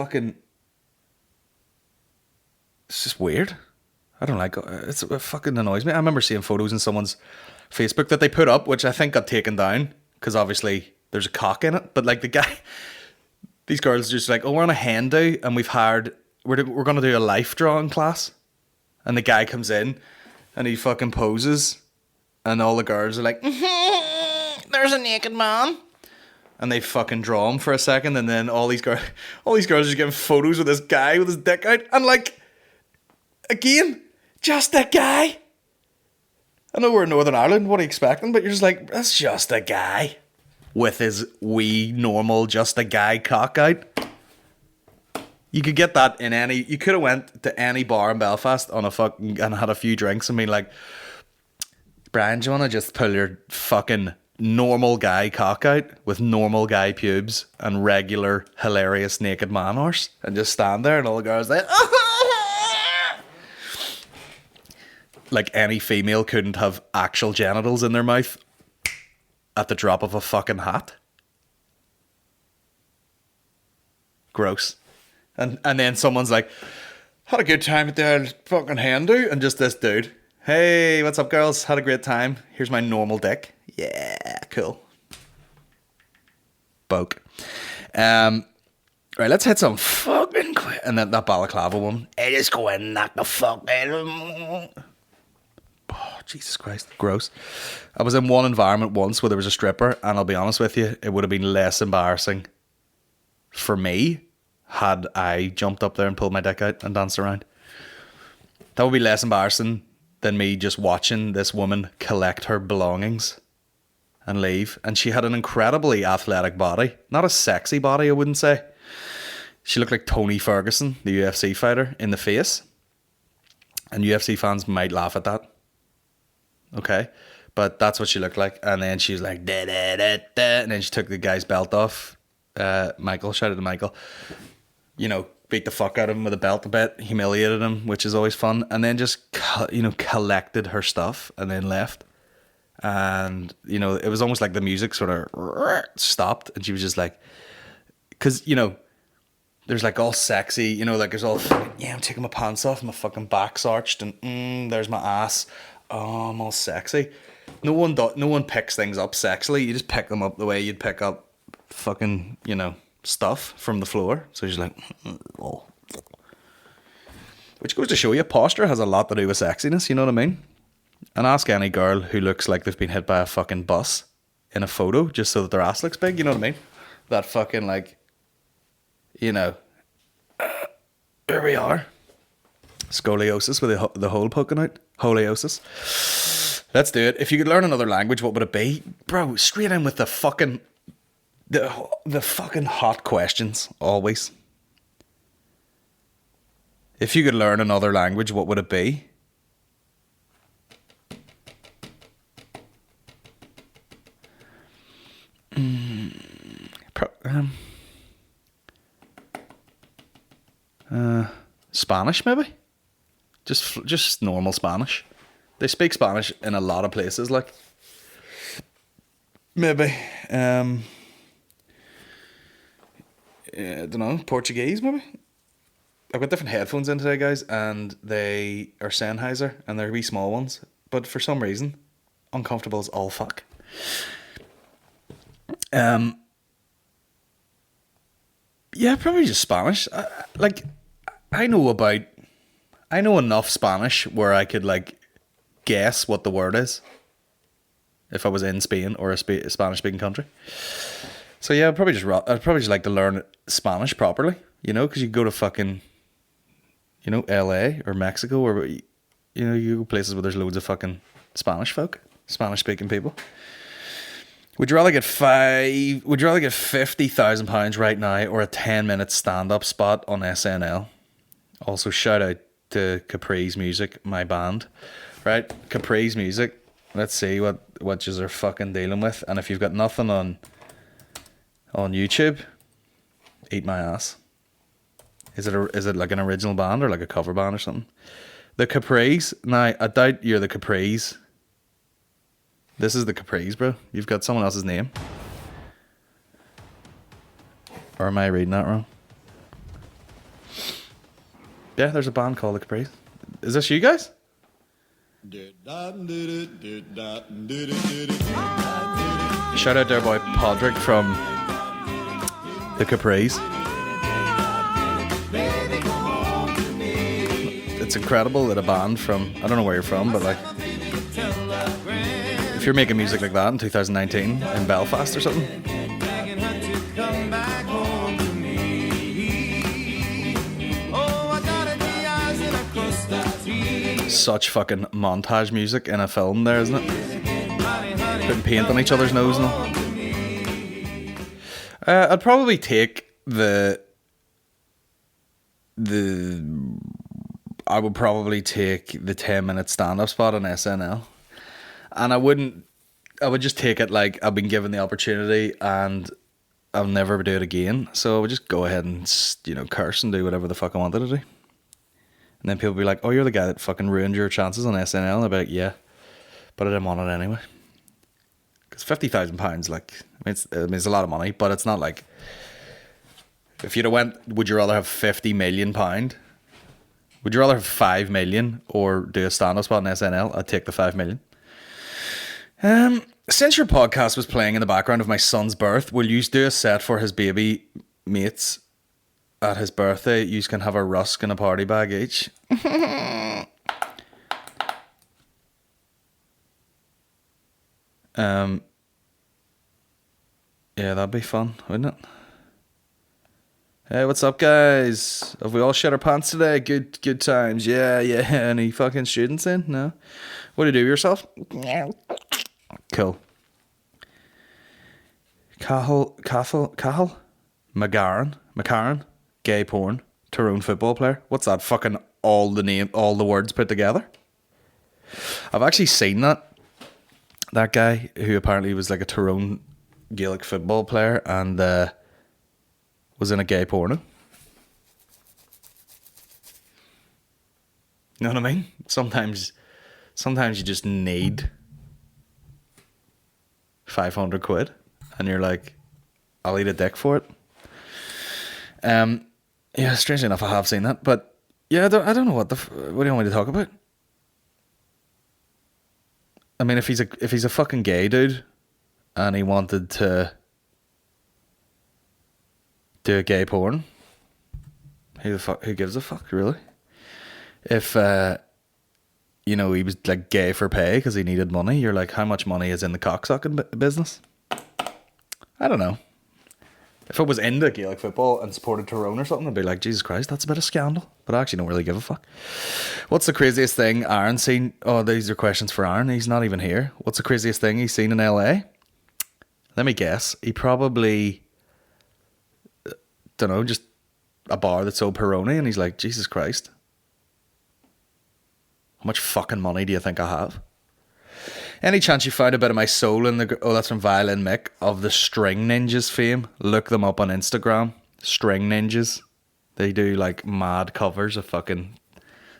just weird. I don't like it. It fucking annoys me. I remember seeing photos in someone's Facebook that they put up, which I think got taken down because obviously there's a cock in it. But like the guy, these girls are just like, oh, we're on a hen do and we're going to do a life drawing class. And the guy comes in and he fucking poses and all the girls are like, there's a naked man. And they fucking draw him for a second, and then all these girls are just getting photos with this guy with his dick out. And like, again, just a guy. I know we're in Northern Ireland, what are you expecting? But you're just like, that's just a guy. With his wee, normal, just a guy cock out. You could get that in any, you could have went to any bar in Belfast and had a few drinks and been like, Brian, do you want to just pull your fucking normal guy cock out with normal guy pubes and regular hilarious naked man horse and just stand there and all the girls like like any female couldn't have actual genitals in their mouth at the drop of a fucking hat. Gross. And then someone's like, had a good time at the fucking hen do, and just this dude, hey, what's up girls, had a great time, here's my normal dick. Yeah, cool. Boke. Right, let's hit some fucking quick. And then that balaclava one. I just go in and knock the fuck out. Oh, Jesus Christ. Gross. I was in one environment once where there was a stripper, and I'll be honest with you, it would have been less embarrassing for me had I jumped up there and pulled my dick out and danced around. That would be less embarrassing than me just watching this woman collect her belongings and leave. And she had an incredibly athletic body. Not a sexy body, I wouldn't say. She looked like Tony Ferguson, the UFC fighter, in the face. And UFC fans might laugh at that. Okay? But that's what she looked like. And then she was like, da, da, da, da. And then she took the guy's belt off. Michael, shout out to Michael. You know, beat the fuck out of him with a belt a bit. Humiliated him, which is always fun. And then just, collected her stuff and then left. And, it was almost like the music sort of stopped. And she was just like, because, there's like all sexy, like there's all, I'm taking my pants off, my fucking back's arched, and there's my ass. Oh, I'm all sexy. No one picks things up sexily. You just pick them up the way you'd pick up fucking, stuff from the floor. So she's like, oh. Which goes to show you, posture has a lot to do with sexiness, you know what I mean? And ask any girl who looks like they've been hit by a fucking bus in a photo just so that their ass looks big, you know what I mean? That fucking like, here we are. Scoliosis with the hole poking out. Holiosis. Let's do it. If you could learn another language, what would it be? Bro, straight in with the fucking hot questions, always. If you could learn another language, what would it be? Spanish, maybe? Just normal Spanish. They speak Spanish in a lot of places, like. Maybe. I don't know, Portuguese, maybe? I've got different headphones in today, guys, and they are Sennheiser, and they're wee small ones. But for some reason, uncomfortable as all fuck. Yeah, probably just Spanish. I know enough Spanish where I could like guess what the word is if I was in Spain or a Spanish-speaking country. So yeah, I'd probably just like to learn Spanish properly, you know, because you go to fucking, you know, LA or Mexico, or you know, you go places where there's loads of fucking Spanish folk, Spanish-speaking people. Would you rather get £50,000 right now, or a 10-minute stand-up spot on SNL? Also, shout out to Capri's Music, my band. Right, Capri's Music. Let's see what you're fucking dealing with. And if you've got nothing on YouTube, eat my ass. Is it like an original band or like a cover band or something? The Capri's. Now, I doubt you're the Capri's. This is the Capri's, bro. You've got someone else's name. Or am I reading that wrong? Yeah, there's a band called the Capri's. Is this you guys? Shout out to our boy Podrick from the Capri's. It's incredible that a band from, I don't know where you're from, but like, if you're making music like that in 2019 in Belfast or something, such fucking montage music in a film there, isn't it? Putting paint on each other's nose and all. I'd probably take I would probably take the 10-minute stand-up spot on SNL. And I would just take it like I've been given the opportunity and I'll never do it again. So I would just go ahead and, you know, curse and do whatever the fuck I wanted to do. And then people be like, oh, you're the guy that fucking ruined your chances on SNL. And I'd be like, yeah, but I didn't want it anyway. Because £50,000, like, it's a lot of money, but it's not like, if you'd have went, would you rather have £50 million? Would you rather have 5 million or do a stand-up spot on SNL? I'd take the 5 million. Since your podcast was playing in the background of my son's birth, will you do a set for his baby mates at his birthday? You can have a rusk and a party bag each. Yeah, that'd be fun, wouldn't it? Hey, what's up, guys? Have we all shit our pants today? Good times. Yeah. Any fucking students in? No? What do you do with yourself? Cool. Cahill? McCarran? Gay porn? Tyrone football player? What's that? Fucking all the words put together? I've actually seen that guy who apparently was like a Tyrone Gaelic football player and was in a gay porno. You know what I mean? Sometimes you just need 500 quid and you're like, I'll eat a dick for it. Yeah, strangely enough I have seen that, but yeah, I don't know what do you want me to talk about? I mean, if he's a fucking gay dude and he wanted to do a gay porn, who gives a fuck, really? If you know, he was like gay for pay because he needed money, you're like, how much money is in the cocksucking business? I don't know. If I was into Gaelic football and supported Tyrone or something, I'd be like, Jesus Christ, that's a bit of scandal. But I actually don't really give a fuck. What's the craziest thing Aaron's seen? Oh, these are questions for Aaron. He's not even here. What's the craziest thing he's seen in LA? Let me guess. He probably, don't know, just a bar that sold Peroni, and he's like, Jesus Christ, How much fucking money do you think I have? Any chance you found a bit of my soul in the... Oh, that's from Violin Mick of the String Ninjas fame. Look them up on Instagram. String Ninjas. They do like mad covers of fucking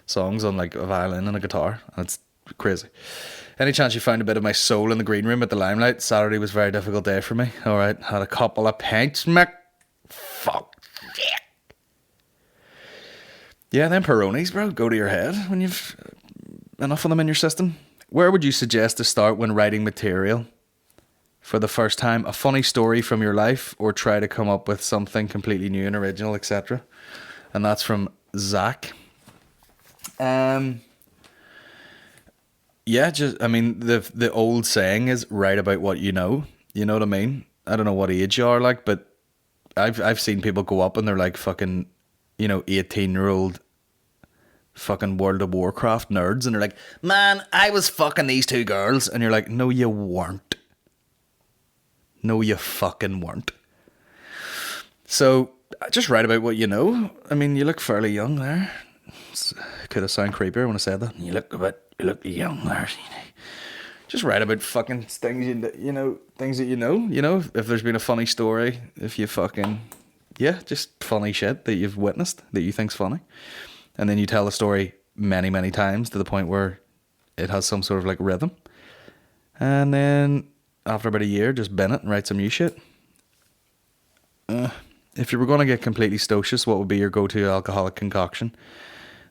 songs on like a violin and a guitar. And it's crazy. Any chance you found a bit of my soul in the green room at the Limelight? Saturday was a very difficult day for me. Alright, had a couple of pints, Mick. Fuck. Yeah, them Peronis, bro, go to your head when you've enough of them in your system. Where would you suggest to start when writing material for the first time? A funny story from your life, or try to come up with something completely new and original, etc. And that's from Zach. Yeah, I mean, the old saying is write about what you know. You know what I mean? I don't know what age you are like, but I've seen people go up and they're like fucking, 18-year-old fucking World of Warcraft nerds, and they're like, man, I was fucking these two girls, and you're like, no you weren't. No you fucking weren't. So just write about what you know. I mean, you look fairly young there. Could have sounded creepier when I said that. You look young there. Just write about fucking things things that you know. If there's been a funny story, if you fucking, just funny shit that you've witnessed that you think's funny. And then you tell the story many, many times to the point where it has some sort of like rhythm. And then after about a year, just bin it and write some new shit. If you were going to get completely stocious, what would be your go-to alcoholic concoction?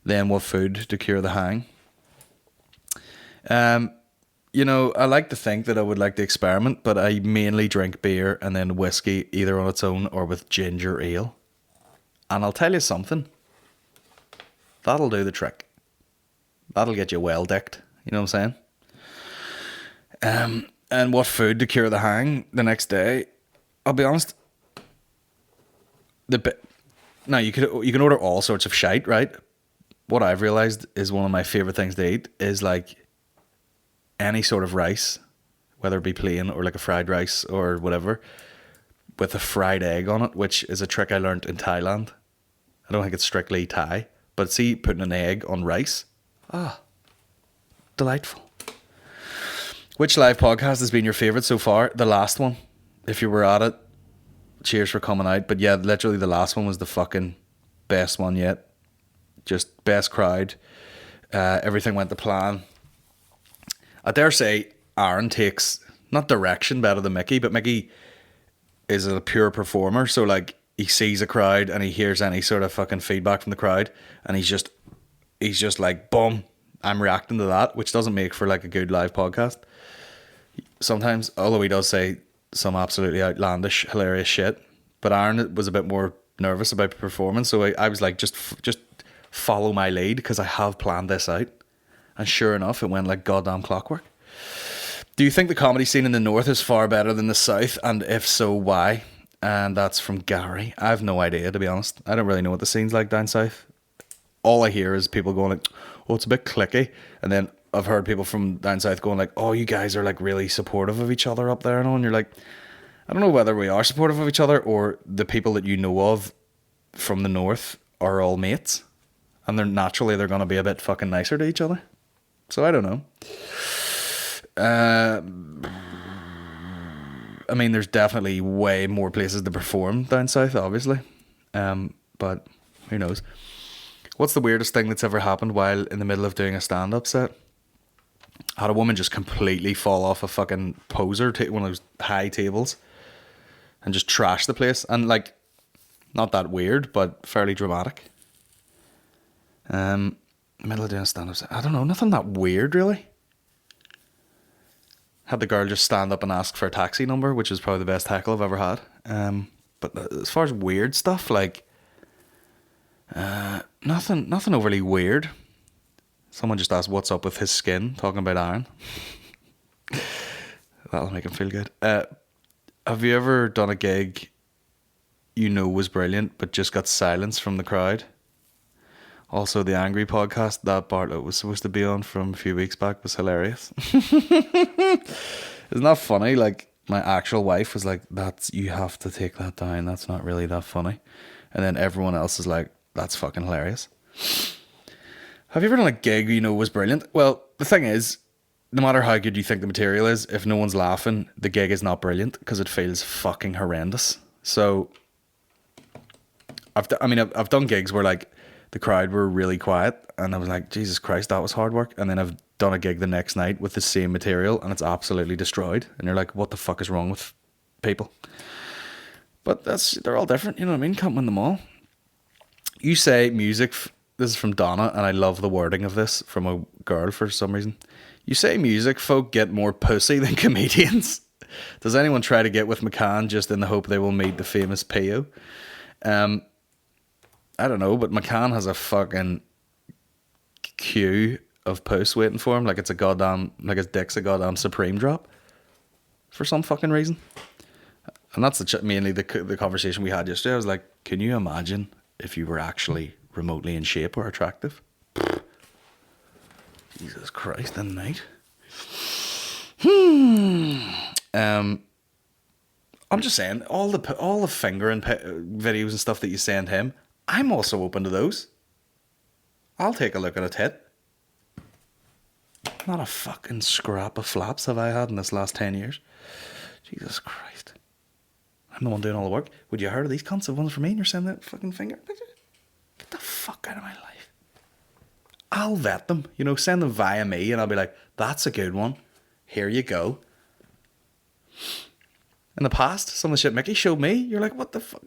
Then what food to cure the hang? I like to think that I would like to experiment, but I mainly drink beer and then whiskey, either on its own or with ginger ale. And I'll tell you something. That'll do the trick. That'll get you well dicked. You know what I'm saying? And what food to cure the hang the next day? I'll be honest. Now you can order all sorts of shite, right? What I've realised is one of my favourite things to eat is like any sort of rice, whether it be plain or like a fried rice or whatever, with a fried egg on it, which is a trick I learned in Thailand. I don't think it's strictly Thai, but see, putting an egg on rice. Delightful. Which live podcast has been your favourite so far? The last one. If you were at it, cheers for coming out. But yeah, literally the last one was the fucking best one yet. Just best crowd. Everything went to plan. I dare say Aaron takes, not direction better than Mickey, but Mickey is a pure performer. So like he sees a crowd and he hears any sort of fucking feedback from the crowd, and he's just like, boom, I'm reacting to that, which doesn't make for like a good live podcast. Sometimes, although he does say some absolutely outlandish, hilarious shit. But Aaron was a bit more nervous about performance, so I was like, just follow my lead, because I have planned this out. And sure enough, it went like goddamn clockwork. Do you think the comedy scene in the north is far better than the south? And if so, why? And that's from Gary. I have no idea, to be honest. I don't really know what the scene's like down south. All I hear is people going like, oh, it's a bit cliquey. And then I've heard people from down south going like, oh, you guys are like really supportive of each other up there and all. And you're like, I don't know whether we are supportive of each other or the people that you know of from the north are all mates. And they're going to be a bit fucking nicer to each other. So I don't know. I mean, there's definitely way more places to perform down south, obviously. But who knows? What's the weirdest thing that's ever happened while in the middle of doing a stand-up set? I had a woman just completely fall off a fucking poser, one of those high tables, and just trash the place. And like, not that weird, but fairly dramatic. Middle of doing a stand-up set. I don't know, nothing that weird really. Had the girl just stand up and ask for a taxi number, which is probably the best heckle I've ever had. But as far as weird stuff, like nothing overly weird. Someone just asked what's up with his skin, talking about Aaron. That'll make him feel good. Have you ever done a gig you know was brilliant but just got silence from the crowd? Also, the Angry podcast, that Bartlett was supposed to be on from a few weeks back, was hilarious. Isn't that funny? Like, my actual wife was like, you have to take that down. That's not really that funny. And then everyone else is like, that's fucking hilarious. Have you ever done a gig you know was brilliant? Well, the thing is, no matter how good you think the material is, if no one's laughing, the gig is not brilliant because it feels fucking horrendous. So, I've done gigs where like the crowd were really quiet and I was like, Jesus Christ, that was hard work. And then I've done a gig the next night with the same material and it's absolutely destroyed. And you're like, what the fuck is wrong with people? But they're all different, you know what I mean? Can't win them all. You say music, this is from Donna, and I love the wording of this from a girl for some reason. You say music folk get more pussy than comedians. Does anyone try to get with McCann just in the hope they will meet the famous P.O.? I don't know, but McCann has a fucking queue of posts waiting for him, like it's a goddamn, like his dick's a goddamn Supreme drop for some fucking reason. And that's mainly the conversation we had yesterday. I was like, can you imagine if you were actually remotely in shape or attractive? Jesus Christ, the night. I'm just saying, all the fingering videos and stuff that you send him, I'm also open to those. I'll take a look at a tit. Not a fucking scrap of flaps have I had in this last 10 years. Jesus Christ. I'm the one doing all the work. Would you heard of these cunts of ones for me and you're sending that fucking finger? Get the fuck out of my life. I'll vet them. You know, send them via me and I'll be like, that's a good one. Here you go. In the past, some of the shit Mickey showed me, you're like, what the fuck?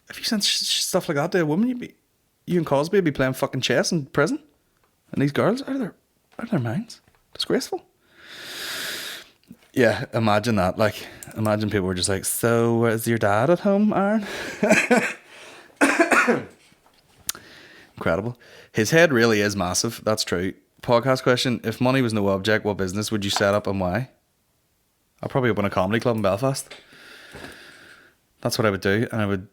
If you sent stuff like that to a woman, you and Cosby would be playing fucking chess in prison. And these girls, out of their minds. Disgraceful. Yeah, imagine that. Like, imagine people were just like, so is your dad at home, Aaron? Incredible. His head really is massive. That's true. Podcast question. If money was no object, what business would you set up and why? I'll probably open a comedy club in Belfast. That's what I would do. And I would,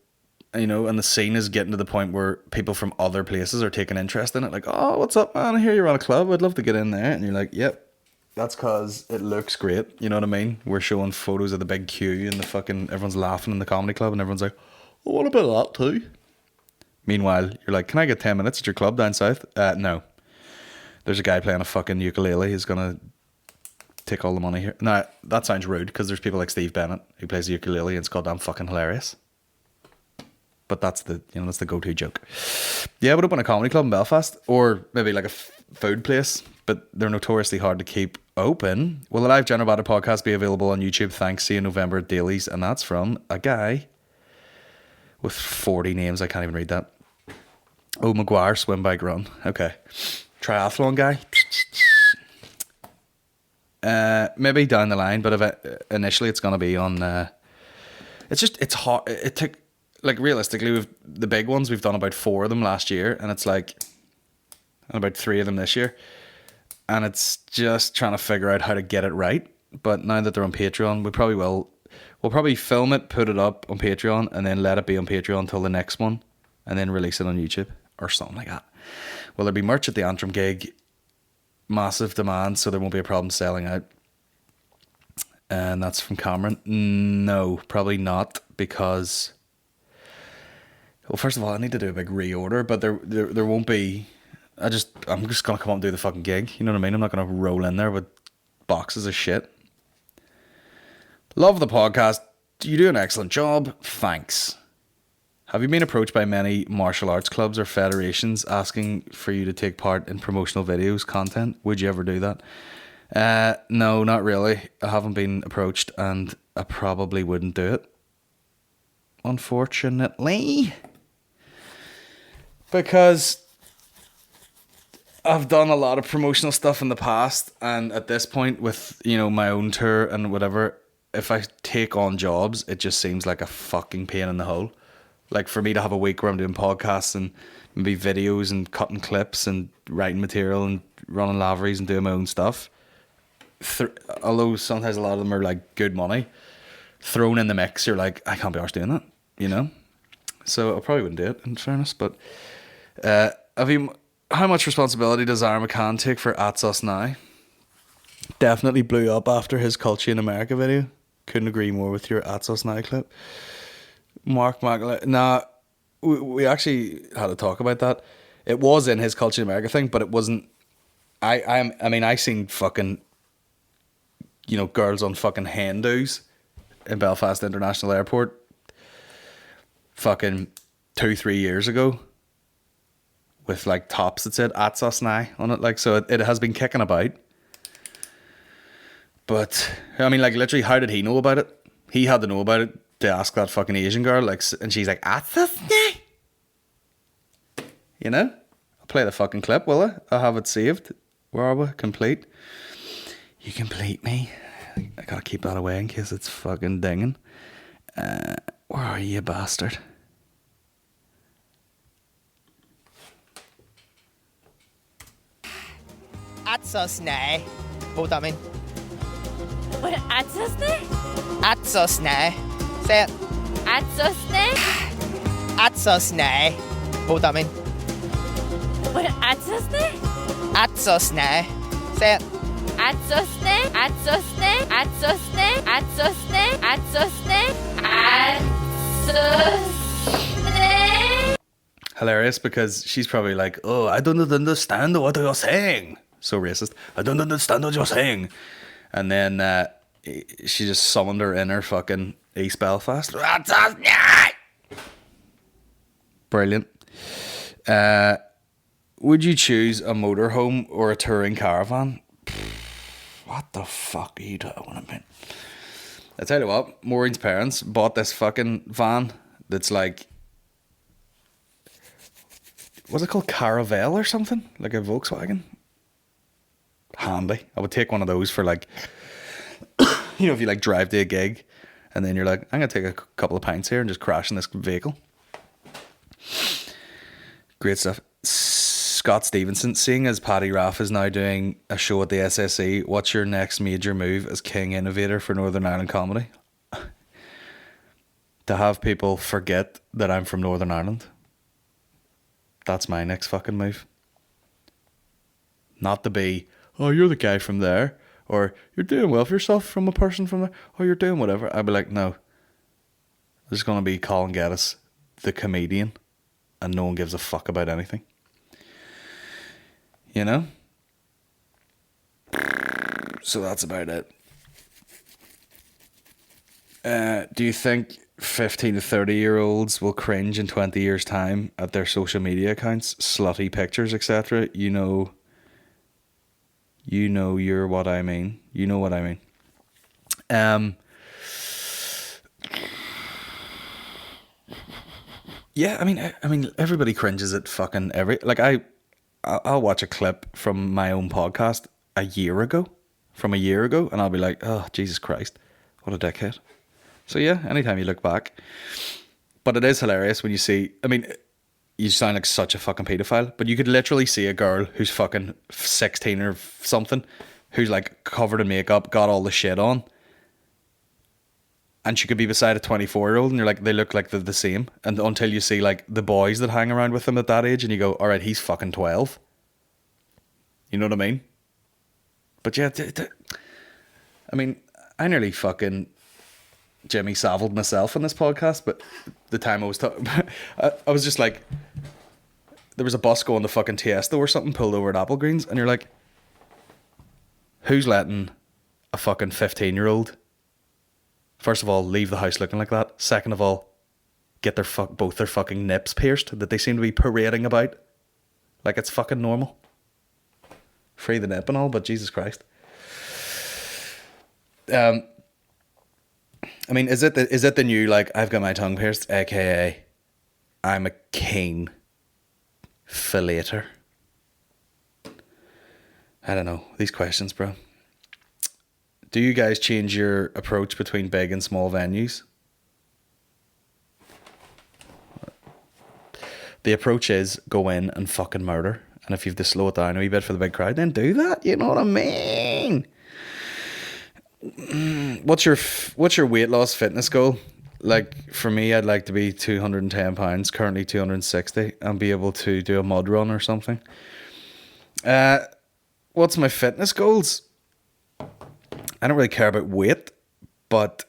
you know, and the scene is getting to the point where people from other places are taking interest in it. Like, oh, what's up, man? I hear you're on a club. I'd love to get in there. And you're like, yep. That's because it looks great. You know what I mean? We're showing photos of the big queue and the fucking, everyone's laughing in the comedy club and everyone's like, oh, what about that too? Meanwhile, you're like, can I get 10 minutes at your club down south? No. There's a guy playing a fucking ukulele who's going to take all the money here. Now, that sounds rude because there's people like Steve Bennett who plays the ukulele and it's goddamn fucking hilarious. But that's the, you know, that's the go-to joke. Yeah, I would open a comedy club in Belfast or maybe like a food place, but they're notoriously hard to keep open. Will the live General Banter podcast be available on YouTube? Thanks. See you in November at Dailies. And that's from a guy with 40 names. I can't even read that. Oh, Maguire, swim, bike, run. Okay. Triathlon guy. Maybe down the line, but initially it's going to be on... it's hard. It took... Like, realistically, the big ones, we've done about 4 of them last year, and it's like... And about 3 of them this year. And it's just trying to figure out how to get it right. But now that they're on Patreon, we probably will... We'll probably film it, put it up on Patreon, and then let it be on Patreon until the next one, and then release it on YouTube, or something like that. Will there be merch at the Antrim gig? Massive demand, so there won't be a problem selling out. And that's from Cameron. No, probably not, because... Well, first of all, I need to do a big reorder, but there won't be... I'm just going to come up and do the fucking gig, you know what I mean? I'm not going to roll in there with boxes of shit. Love the podcast. You do an excellent job. Thanks. Have you been approached by many martial arts clubs or federations asking for you to take part in promotional videos, content? Would you ever do that? No, not really. I haven't been approached and I probably wouldn't do it. Unfortunately. Because I've done a lot of promotional stuff in the past, and at this point with, you know, my own tour and whatever, if I take on jobs, it just seems like a fucking pain in the hole. Like, for me to have a week where I'm doing podcasts and maybe videos and cutting clips and writing material and running laveries and doing my own stuff, although sometimes a lot of them are like good money, thrown in the mix, you're like, I can't be arsed doing that, you know? So I probably wouldn't do it, in fairness. But how much responsibility does Aaron McCann take for At Us Now? Definitely blew up after his Culture in America video. Couldn't agree more with your At Us Now clip. Mark McAlea. Nah, we actually had a talk about that. It was in his Culture in America thing, but it wasn't. I mean, I seen fucking, you know, girls on fucking hen-dos in Belfast International Airport fucking 2-3 years ago with like tops that said "At us now" on it. Like, so it has been kicking about. But I mean, like, literally, how did he know about it? He had to know about it to ask that fucking Asian girl, like, and she's like, "At us now." You know? I'll play the fucking clip, will I? I'll have it saved. Where are we? Complete. You complete me. I gotta keep that away in case it's fucking dinging. Where are you, you bastard? At us now. What would that mean? What, at us now? At us now. Say it. At us now? At us now. What would that mean? What, at us now? At us now. Say it. At us now? At us now? At us now? At us now? At us now? At us now? Hilarious, because she's probably like, "Oh, I don't understand what you're saying." So racist. "I don't understand what you're saying." And then she just summoned her inner fucking East Belfast. Brilliant. Would you choose a motorhome or a touring caravan? What the fuck are you talking about? I tell you what, Maureen's parents bought this fucking van that's like, what's it called? Caravelle or something? Like a Volkswagen? Handy. I would take one of those for like, you know, if you like drive to a gig and then you're like, I'm going to take a couple of pints here and just crash in this vehicle. Great stuff. Scott Stevenson, seeing as Paddy Raff is now doing a show at the SSE, what's your next major move as King Innovator for Northern Ireland comedy? To have people forget that I'm from Northern Ireland. That's my next fucking move. Not to be, "Oh, you're the guy from there," or "You're doing well for yourself from a person from there," or "You're doing whatever." I'd be like, no. There's going to be Colin Geddis, the comedian, and no one gives a fuck about anything. You know? So that's about it. Do you think 15 to 30-year-olds will cringe in 20 years' time at their social media accounts, slutty pictures, etc.? You know you're what I mean. You know what I mean. Yeah, I mean, everybody cringes at fucking I'll watch a clip from my own podcast from a year ago, and I'll be like, "Oh, Jesus Christ, what a dickhead." So yeah, anytime you look back. But it is hilarious when you see, I mean, you sound like such a fucking pedophile, but you could literally see a girl who's fucking 16 or something, who's like covered in makeup, got all the shit on, and she could be beside a 24-year-old, and you're like, they look like they're the same. And until you see like the boys that hang around with them at that age, and you go, all right, he's fucking 12. You know what I mean? But yeah, I mean, I nearly fucking Jimmy Savile myself in this podcast, but the time I was talking, I was just like, there was a bus going to fucking Tiesto or something, pulled over at Applegreens, and you're like, who's letting a fucking 15-year-old, first of all, leave the house looking like that? Second of all, get both their fucking nips pierced that they seem to be parading about like it's fucking normal. Free the nip and all, but Jesus Christ. I mean, is it the new, like, I've got my tongue pierced, aka I'm a keen fillator? I don't know. These questions, bro. Do you guys change your approach between big and small venues? The approach is go in and fucking murder. And if you have to slow it down a wee bit for the big crowd, then do that. You know what I mean? What's your weight loss fitness goal? Like, for me, I'd like to be 210 pounds, currently 260, and be able to do a mud run or something. What's my fitness goals? I don't really care about weight, but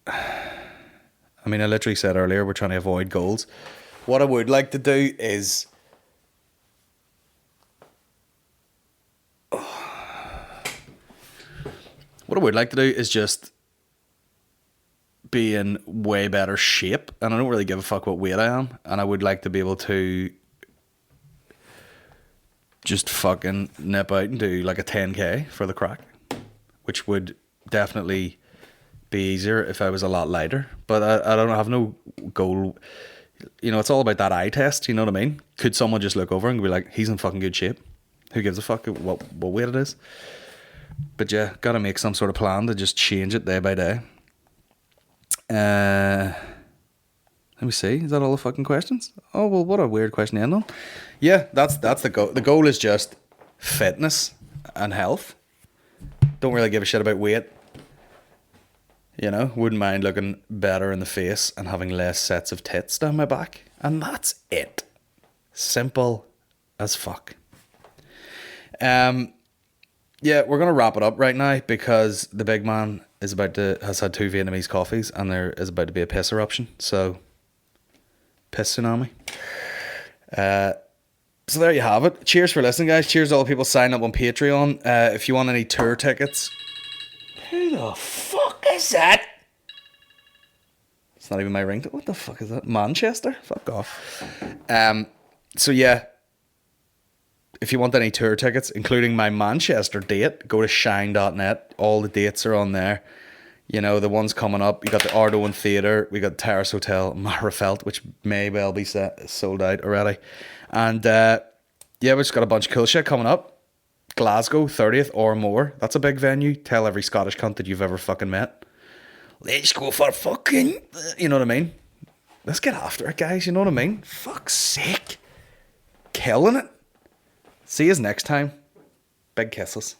I mean, I literally said earlier we're trying to avoid goals. What I would like to do is... What I would like to do is just be in way better shape. And I don't really give a fuck what weight I am. And I would like to be able to just fucking nip out and do like a 10k for the crack. Which would definitely be easier if I was a lot lighter. But I don't have no goal. You know, it's all about that eye test, you know what I mean? Could someone just look over and be like, he's in fucking good shape? Who gives a fuck what weight it is? But yeah, gotta make some sort of plan to just change it day by day. Let me see. Is that all the fucking questions? Oh, well, what a weird question to end on. Yeah, that's the goal. The goal is just fitness and health. Don't really give a shit about weight. You know, wouldn't mind looking better in the face and having less sets of tits down my back. And that's it. Simple as fuck. Yeah, we're going to wrap it up right now because the big man has had 2 Vietnamese coffees and there is about to be a piss eruption. So, piss tsunami. So there you have it. Cheers for listening, guys. Cheers to all the people signing up on Patreon. If you want any tour tickets... Who the fuck is that? It's not even my ringtone. What the fuck is that? Manchester? Fuck off. So yeah, if you want any tour tickets, including my Manchester date, go to shine.net. All the dates are on there. You know, the ones coming up. You got the Ardo Theatre. We got Terrace Hotel, Marifelt, which may well be sold out already. And yeah, we just got a bunch of cool shit coming up. Glasgow, 30th or more. That's a big venue. Tell every Scottish cunt that you've ever fucking met. Let's go for fucking... You know what I mean? Let's get after it, guys. You know what I mean? Fuck's sake. Killing it. See you next time. Big kisses.